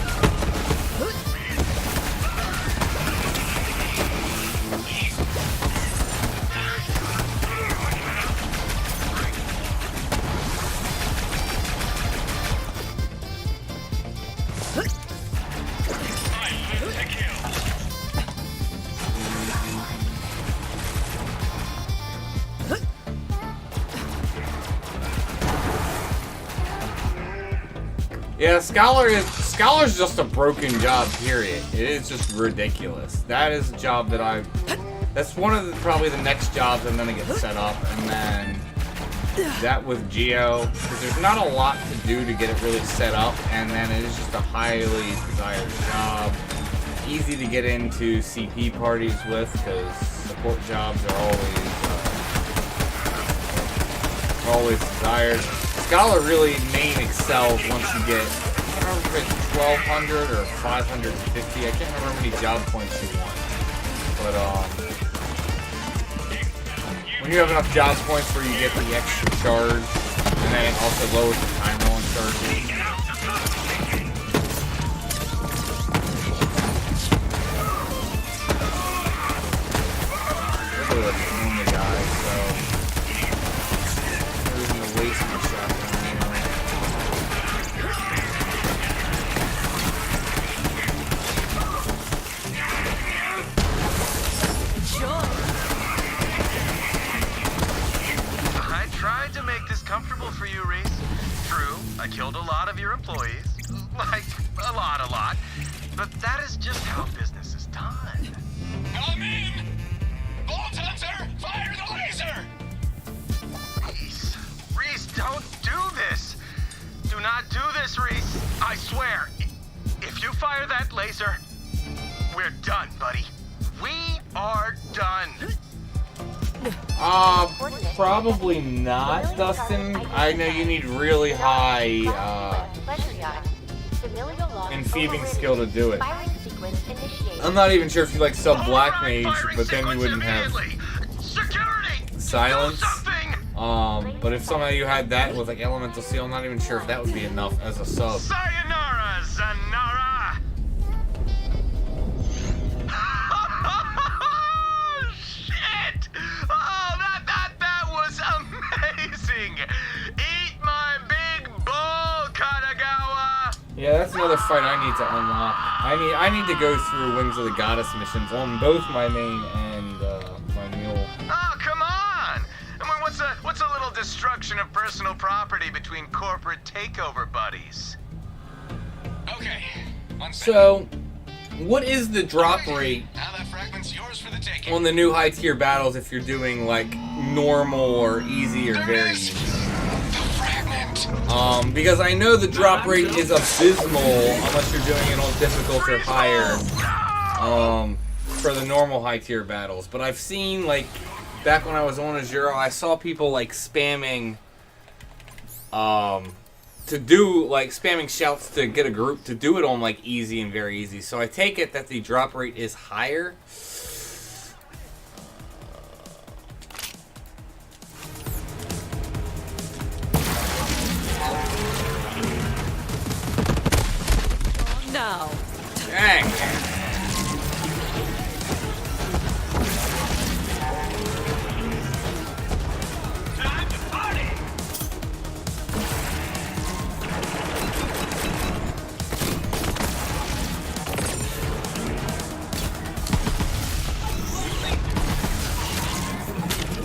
Yeah, Scholar's just a broken job, period. It is just ridiculous. That is a job that that's one of probably the next jobs I'm gonna get set up, and then that with Geo, because there's not a lot to do to get it really set up, and then it is just a highly desired job. Easy to get into CP parties with, because support jobs are always desired. Scholar really main excels once you get, I can't remember if it's 1200 or 550, I can't remember how many job points you want. But when you have enough job points where you get the extra charge, and then it also lowers the time rolling charges. Really like the only guy, so there's no waste my shotgun. I tried to make this comfortable for you, Reese. True, I killed a lot of your employees. Like, a lot. But that is just how business is done. I'm in! Bolt Hunter, fire the laser! Reese, don't do this! Do not do this, Reese! I swear, if you fire that laser, we're done, buddy. We are done. Probably not, Dustin. I know you need really high, enfeebing skill to do it. I'm not even sure if you like sub Black Mage, but then you wouldn't have silence. But if somehow you had that with like Elemental Seal, I'm not even sure if that would be enough as a sub. Sayonara, Zanara! Shit! Oh, that was amazing! Eat my big bull, Katagawa! Yeah, that's another fight I need to unlock. I need to go through Wings of the Goddess missions on both my main and my mule. Oh, come on! I mean, what's a little destruction of personal property between corporate takeover buddies? Okay, one second. So, what is the drop rate Now that fragment's yours for the taking. on the new high tier battles if you're doing like normal or easy or very easy? The fragment. Because I know the drop rate is abysmal unless you're doing it on difficult or higher. For the normal high tier battles, but I've seen like back when I was on Asura, I saw people like spamming spamming shouts to get a group to do it on like easy and very easy. So I take it that the drop rate is higher. No. Dang.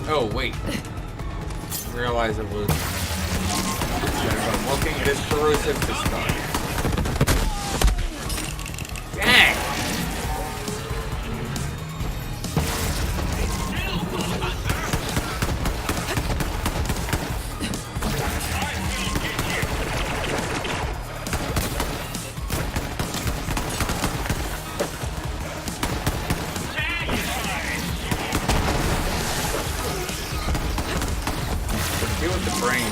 Oh, wait. realize it was looking this corrosive to start. Dang! Deal with the brain.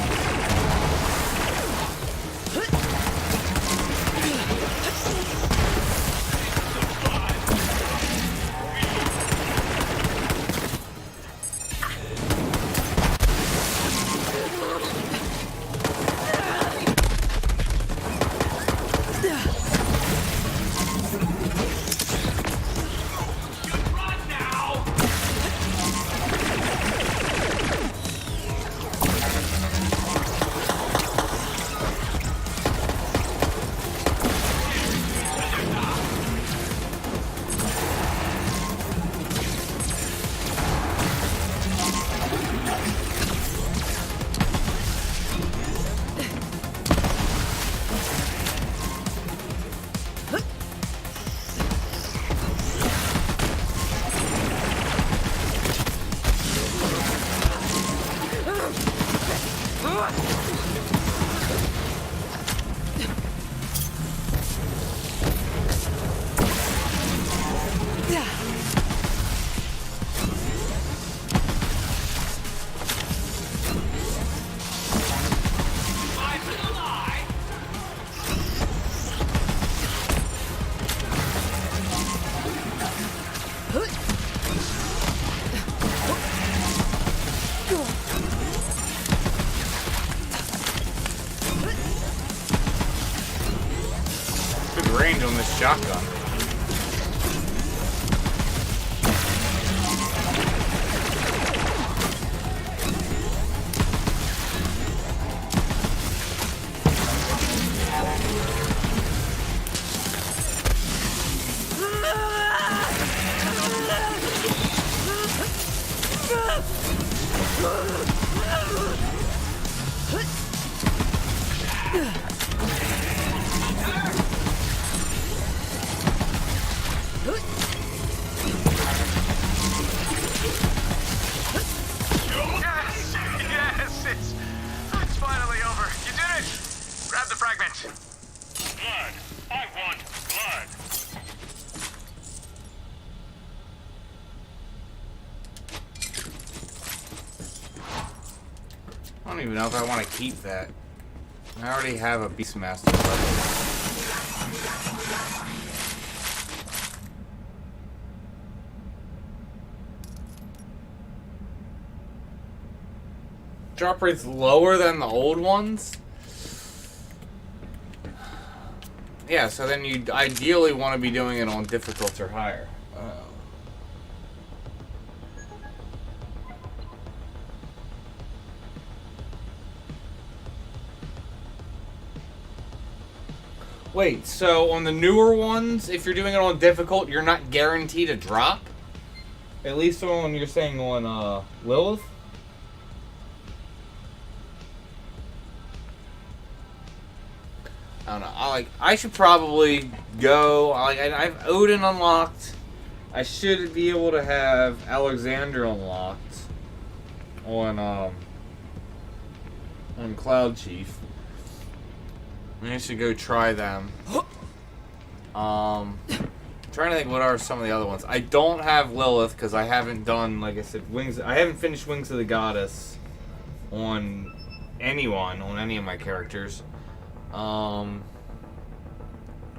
Range on this shotgun. I don't even know if I want to keep that. I already have a Beastmaster level. Drop rate's lower than the old ones? Yeah, so then you ideally want to be doing it on difficult or higher. Wait, so on the newer ones, if you're doing it on difficult, you're not guaranteed a drop? At least on, you're saying on Lilith? I don't know. I should probably go. I have Odin unlocked. I should be able to have Alexander unlocked on cloudchief. I should go try them. Trying to think what are some of the other ones. I don't have Lilith because I haven't done, like I said, Wings. I haven't finished Wings of the Goddess on anyone, on any of my characters. Trying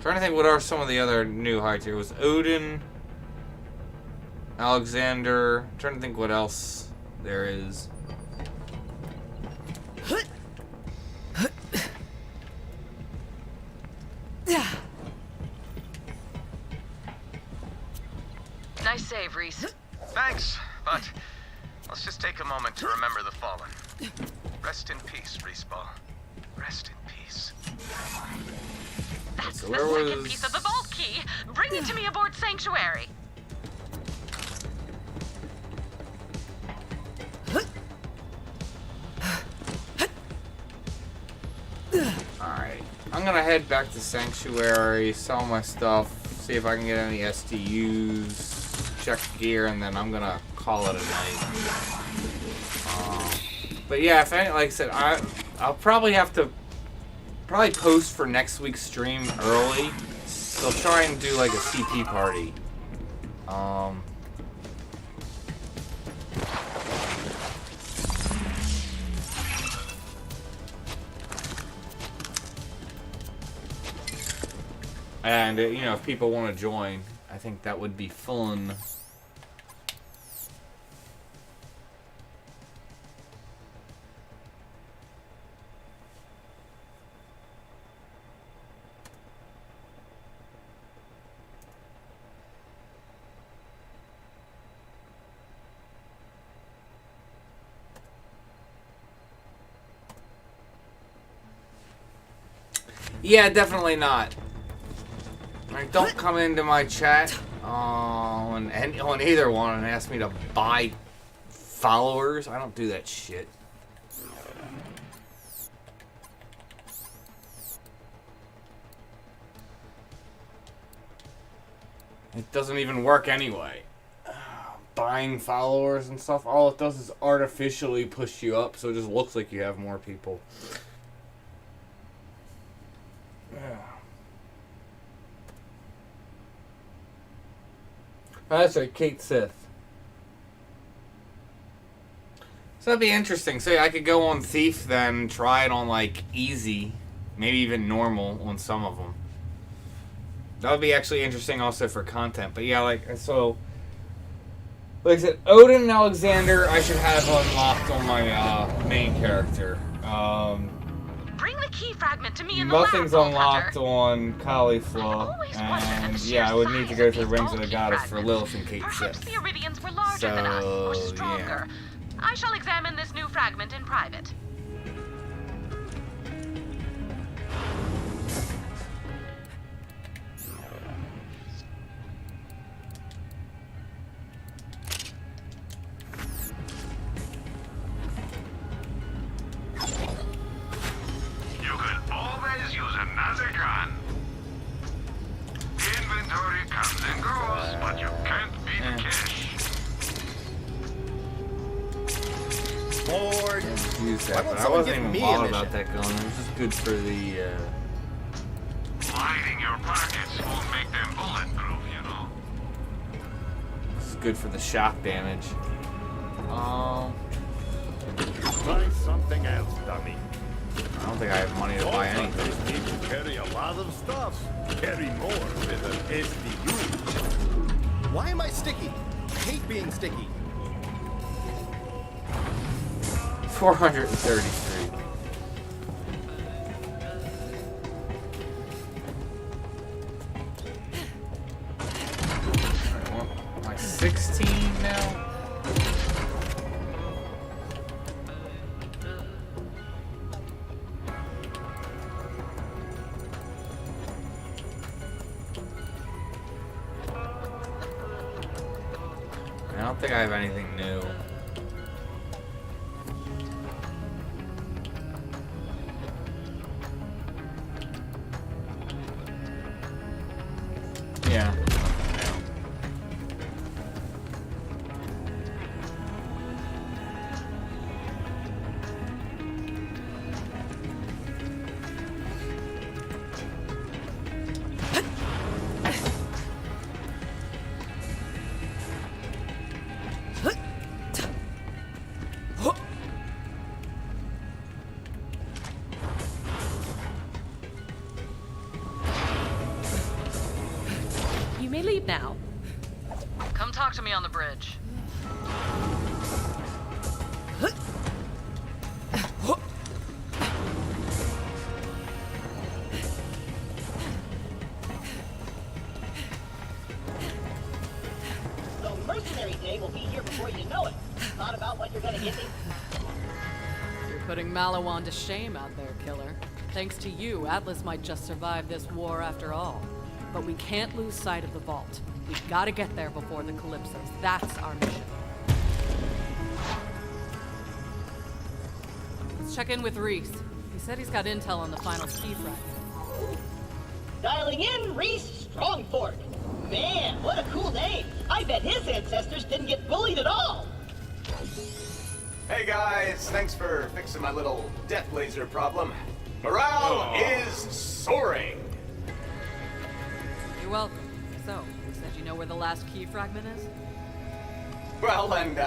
to think what are some of the other new high tier. It was Odin, Alexander. Trying to think what else there is. Nice save, Reese. Thanks, but let's just take a moment to remember the fallen. Rest in peace, Respawn. Rest in peace. That's So the where second was- piece of the vault key. Bring it to me aboard Sanctuary. I'm gonna head back to Sanctuary, sell my stuff, see if I can get any STUs, check gear, and then I'm gonna call it a night. But yeah, if any, like I said, I'll probably have to post for next week's stream early. So I'll try and do like a CP party. And you know, if people want to join, I think that would be fun. Yeah, definitely not. Like, don't come into my chat on either one and ask me to buy followers. I don't do that shit. It doesn't even work anyway. Buying followers and stuff, all it does is artificially push you up, so it just looks like you have more people. Yeah. Oh, that's right, Kate Sith. So that'd be interesting. So yeah, I could go on Thief, then try it on like easy, maybe even normal on some of them. That would be actually interesting also for content. But yeah, like so, like I said, Odin and Alexander I should have unlocked on my main character. Bring the key fragment to me in the lab, Nothing's Vault unlocked Hunter. on Caulifla, and yeah, I would need to go through Rings of the Goddess for Lilith and Kate Perhaps Sith. the Iridians were larger than us, or stronger. Yeah. I shall examine this new fragment in private. You can always use another gun. Inventory comes and goes, but you can't beat cash. Bored. Use Why that, won't but I someone wasn't give even me a bothered mission? about that gun. It was just good for the. Lining your pockets won't make them bulletproof, you know. It's good for the shock damage. Try something else, dummy. I don't think I have money to buy anything. Those need to carry a lot of stuff. Carry more with an SDU. Why am I sticky? I hate being sticky. 433. Am I 16 now? I don't think I have anything new. Yeah. You may leave now. Come talk to me on the bridge. So Mercenary Day will be here before you know it. Thought about what you're gonna get me? You're putting Malawan to shame out there, killer. Thanks to you, Atlas might just survive this war after all. But we can't lose sight of the vault. We've got to get there before the Calypsos. That's our mission. Let's check in with Reese. He said he's got intel on the final key fragment. Dialing in, Reese Strongfork. Man, what a cool name. I bet his ancestors didn't get bullied at all. Hey guys, thanks for fixing my little death laser problem. Morale is soaring. You're welcome. So, you said you know where the last key fragment is? Well, and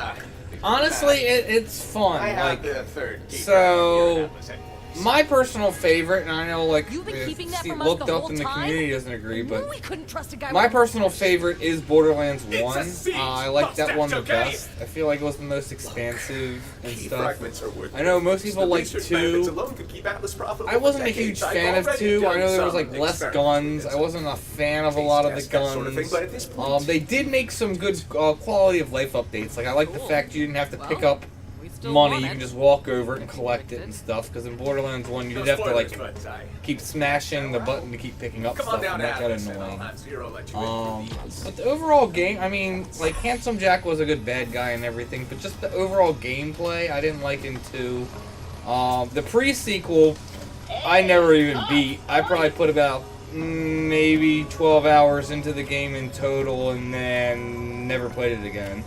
Honestly, it's fun. I have Like, the third key so fragment here at Atlas headquarters. my personal favorite, and I know like You've been keeping that from us looked the up whole in the time? community doesn't agree, but We couldn't trust a guy my with- personal favorite is Borderlands 1. siege. I like that one the Okay. best. I feel like it was the most expansive and Key stuff. fragments are worth I know most it. people The like research benefits 2. alone could keep Atlas profitable I wasn't for a huge decades. I've fan of already 2. I done know there was some like less experiments guns. with I it. wasn't a fan of a lot of the Taste test, that guns. sort of thing, but at this point- They did make some good quality of life updates. Like I like the fact you didn't have to pick Well, up we still money. want You it. can just walk over it and collect it and stuff. Because in Borderlands 1, you No did have to like spoilers, but keep smashing the button to keep picking up come stuff, on down and to that got Atlas and I'll annoying. have Zero let you in for details. But the overall game, I mean, like Handsome Jack was a good bad guy and everything, but just the overall gameplay, I didn't like in 2. The pre-sequel, I never even beat. I probably put about maybe 12 hours into the game in total, and then never played it again.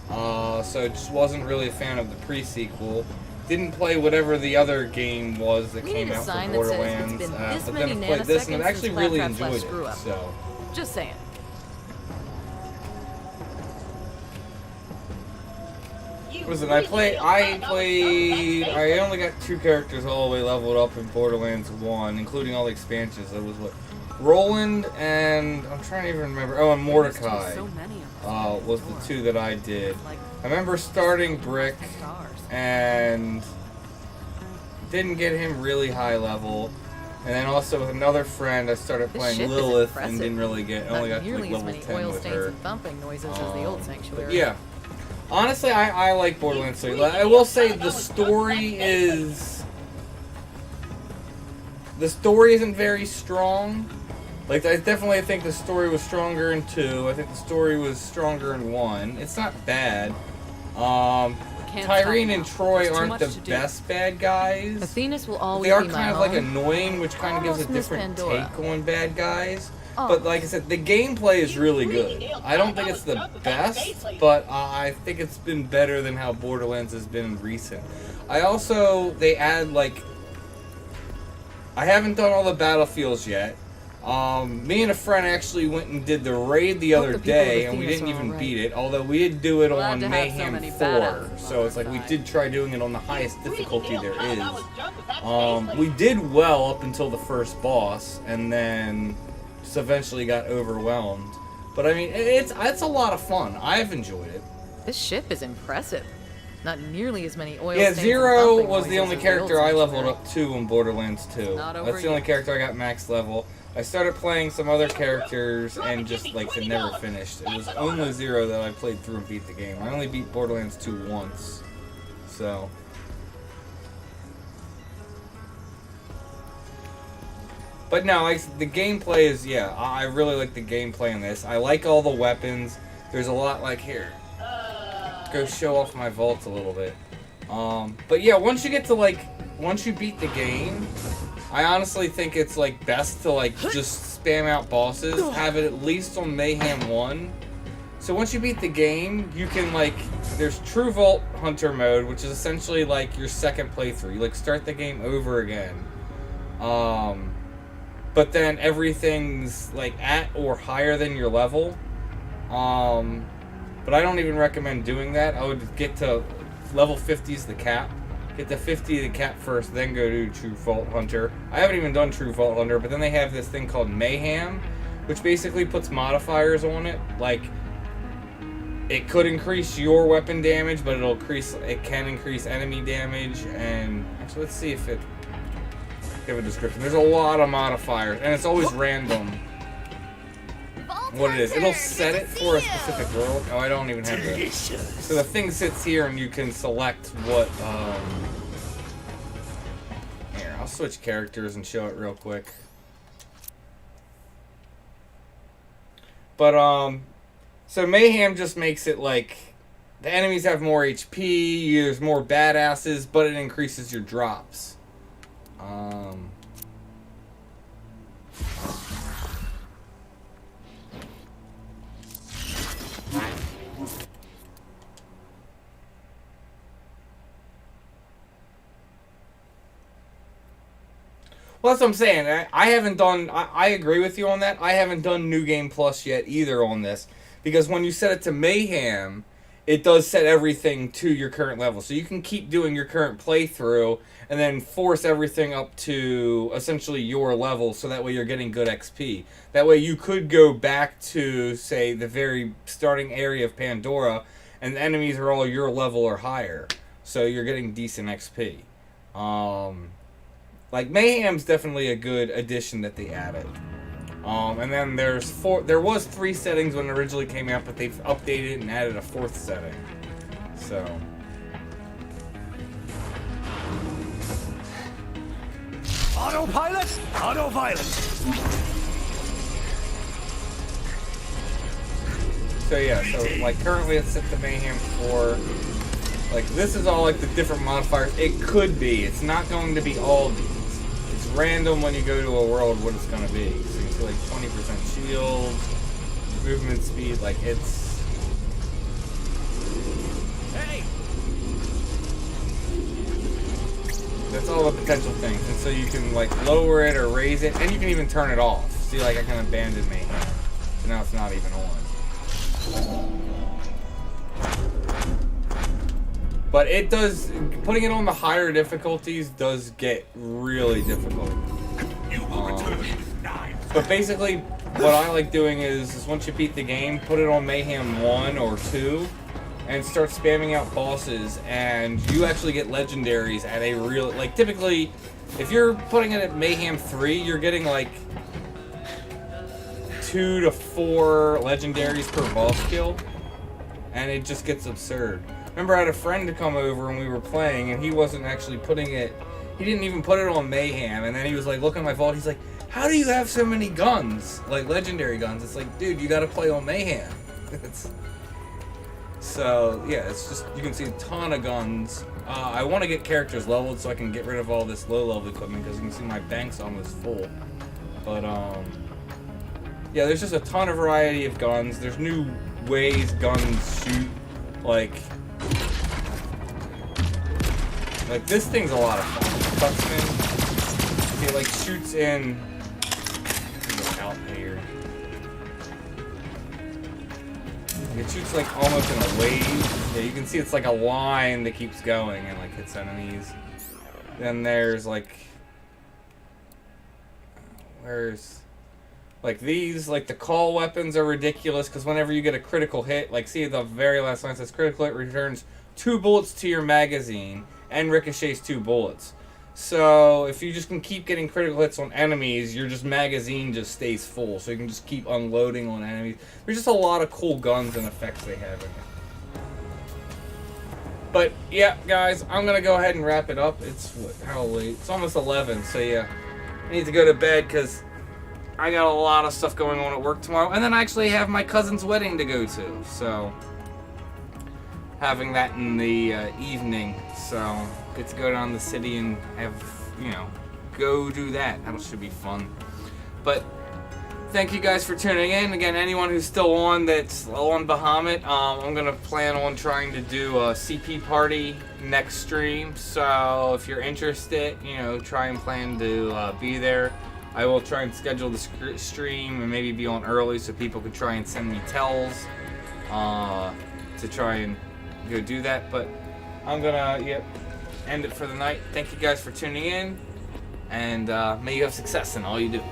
So I just wasn't really a fan of the pre-sequel. Didn't play whatever the other game was that We came need a out sign for that says it's Borderlands. been this But many then I played this and I nanoseconds actually since really Claptrap's last enjoyed screw it. up. So. Just saying. Listen, I only got 2 characters all the way leveled up in Borderlands 1, including all the expansions. It was what, Roland and, I'm trying to even remember, and Mordecai So many of us. was the 2 that I did. Like I remember starting Brick stars. and didn't get him really high level. And then also with another friend, I started This playing ship is Lilith impressive. and didn't really get, only Not got to like nearly as level many 10 oil with stains her. and thumping noises as the old But sanctuary. yeah. Honestly, I like Borderlands 3. I will say the story isn't very strong. Like, I definitely think the story was stronger in 2. I think the story was stronger in 1. It's not bad. Can't Tyrene stop and now. Troy There's too aren't much the to do. best bad guys. Athenas will always They are be my kind of like home. annoying, which kind of gives a Almost Miss different Pandora. take on bad guys. Oh. But like I said, the gameplay is really good. I don't think it's the best, but I think it's been better than how Borderlands has been in recent. They add like, I haven't done all the battlefields yet. Me and a friend actually went and did the raid the other the people day, of and we Athenas didn't are even alright. beat it. Although we did do it Glad on to have so Mayhem many 4, badasses so on it's like our we side. did try doing it on the highest difficulty there is. We did well up until the first boss, and then just eventually got overwhelmed. But I mean, it's a lot of fun. I've enjoyed it. This ship is impressive. Not nearly as many oil Yeah, stains and Zero thumping was the noises only as the old character I leveled sanctuary. up to in Borderlands 2. Not over That's the only yet. character I got max level. I started playing some other characters and just like it never finished. It was only Zero that I played through and beat the game. I only beat Borderlands 2 once. So. But no, the gameplay is, yeah, I really like the gameplay in this. I like all the weapons. There's a lot like here. Go show off my vault a little bit. But yeah, once you beat the game, I honestly think it's like best to like just spam out bosses, have it at least on Mayhem 1. So once you beat the game, you can like, there's True Vault Hunter mode, which is essentially like your second playthrough. You like start the game over again. But then everything's like at or higher than your level. But I don't even recommend doing that. I would get to level 50 is the cap. Get to 50 the cap first, then go to True Vault Hunter. I haven't even done True Vault Hunter, but then they have this thing called Mayhem, which basically puts modifiers on it. Like, it could increase your weapon damage, but it can increase enemy damage. And actually, let's see if it give a description. There's a lot of modifiers, and it's always random. What it is. It'll set it for a specific world. Oh, I don't even have the... So the thing sits here and you can select what, Here, I'll switch characters and show it real quick. But, so Mayhem just makes it like, the enemies have more HP, there's more badasses, but it increases your drops. Well, that's what I'm saying. I haven't done... I agree with you on that. I haven't done New Game Plus yet either on this. Because when you set it to Mayhem, it does set everything to your current level. So you can keep doing your current playthrough and then force everything up to essentially your level, so that way you're getting good XP. That way you could go back to, say, the very starting area of Pandora, and the enemies are all your level or higher. So you're getting decent XP. Like, Mayhem's definitely a good addition that they added. And then there was 3 settings when it originally came out, but they've updated it and added a 4th setting. So. Autopilot, autopilot. So yeah, so like currently it's set to Mayhem 4. Like, this is all like the different modifiers. It could be. It's not going to be all these. It's random when you go to a world what it's going to be. So you see like 20% shield, movement speed, like it's... Hey! That's all the potential things. And so you can like lower it or raise it, and you can even turn it off. See, like I can abandon Mayhem. So now it's not even on. But it does, putting it on the higher difficulties does get really difficult. But basically, what I like doing is once you beat the game, put it on Mayhem 1 or 2, and start spamming out bosses, and you actually get legendaries at a real, like typically, if you're putting it at Mayhem 3, you're getting like 2 to 4 legendaries per boss kill, and it just gets absurd. Remember, I had a friend to come over and we were playing, and he wasn't actually putting it, he didn't even put it on Mayhem, and then he was like, looking at my vault, he's like, how do you have so many guns? Like, legendary guns. It's like, dude, you gotta play on Mayhem. So, yeah, it's just, you can see a ton of guns. I want to get characters leveled so I can get rid of all this low-level equipment, because you can see my bank's almost full. But, yeah, there's just a ton of variety of guns. There's new ways guns shoot. Like this thing's a lot of fun. Tuxman, it like shoots in. Out here. It shoots like almost in a wave. Yeah, you can see it's like a line that keeps going and like hits enemies. Then there's like, where's like these, like the call weapons are ridiculous because whenever you get a critical hit, like see the very last line says critical hit returns 2 bullets to your magazine and ricochets 2 bullets. So if you just can keep getting critical hits on enemies, your magazine just stays full. So you can just keep unloading on enemies. There's just a lot of cool guns and effects they have in it. But yeah, guys, I'm gonna go ahead and wrap it up. It's what, how late? It's almost 11. So yeah, I need to go to bed because I got a lot of stuff going on at work tomorrow, and then I actually have my cousin's wedding to go to. So having that in the evening, so get to go down to the city and have, you know, go do that. That should be fun. But thank you guys for tuning in. Again, anyone who's still on that's on Bahamut, I'm gonna plan on trying to do a CP party next stream. So if you're interested, you know, try and plan to be there. I will try and schedule the stream and maybe be on early so people can try and send me tells to try and go do that. But I'm gonna end it for the night. Thank you guys for tuning in, and may you have success in all you do.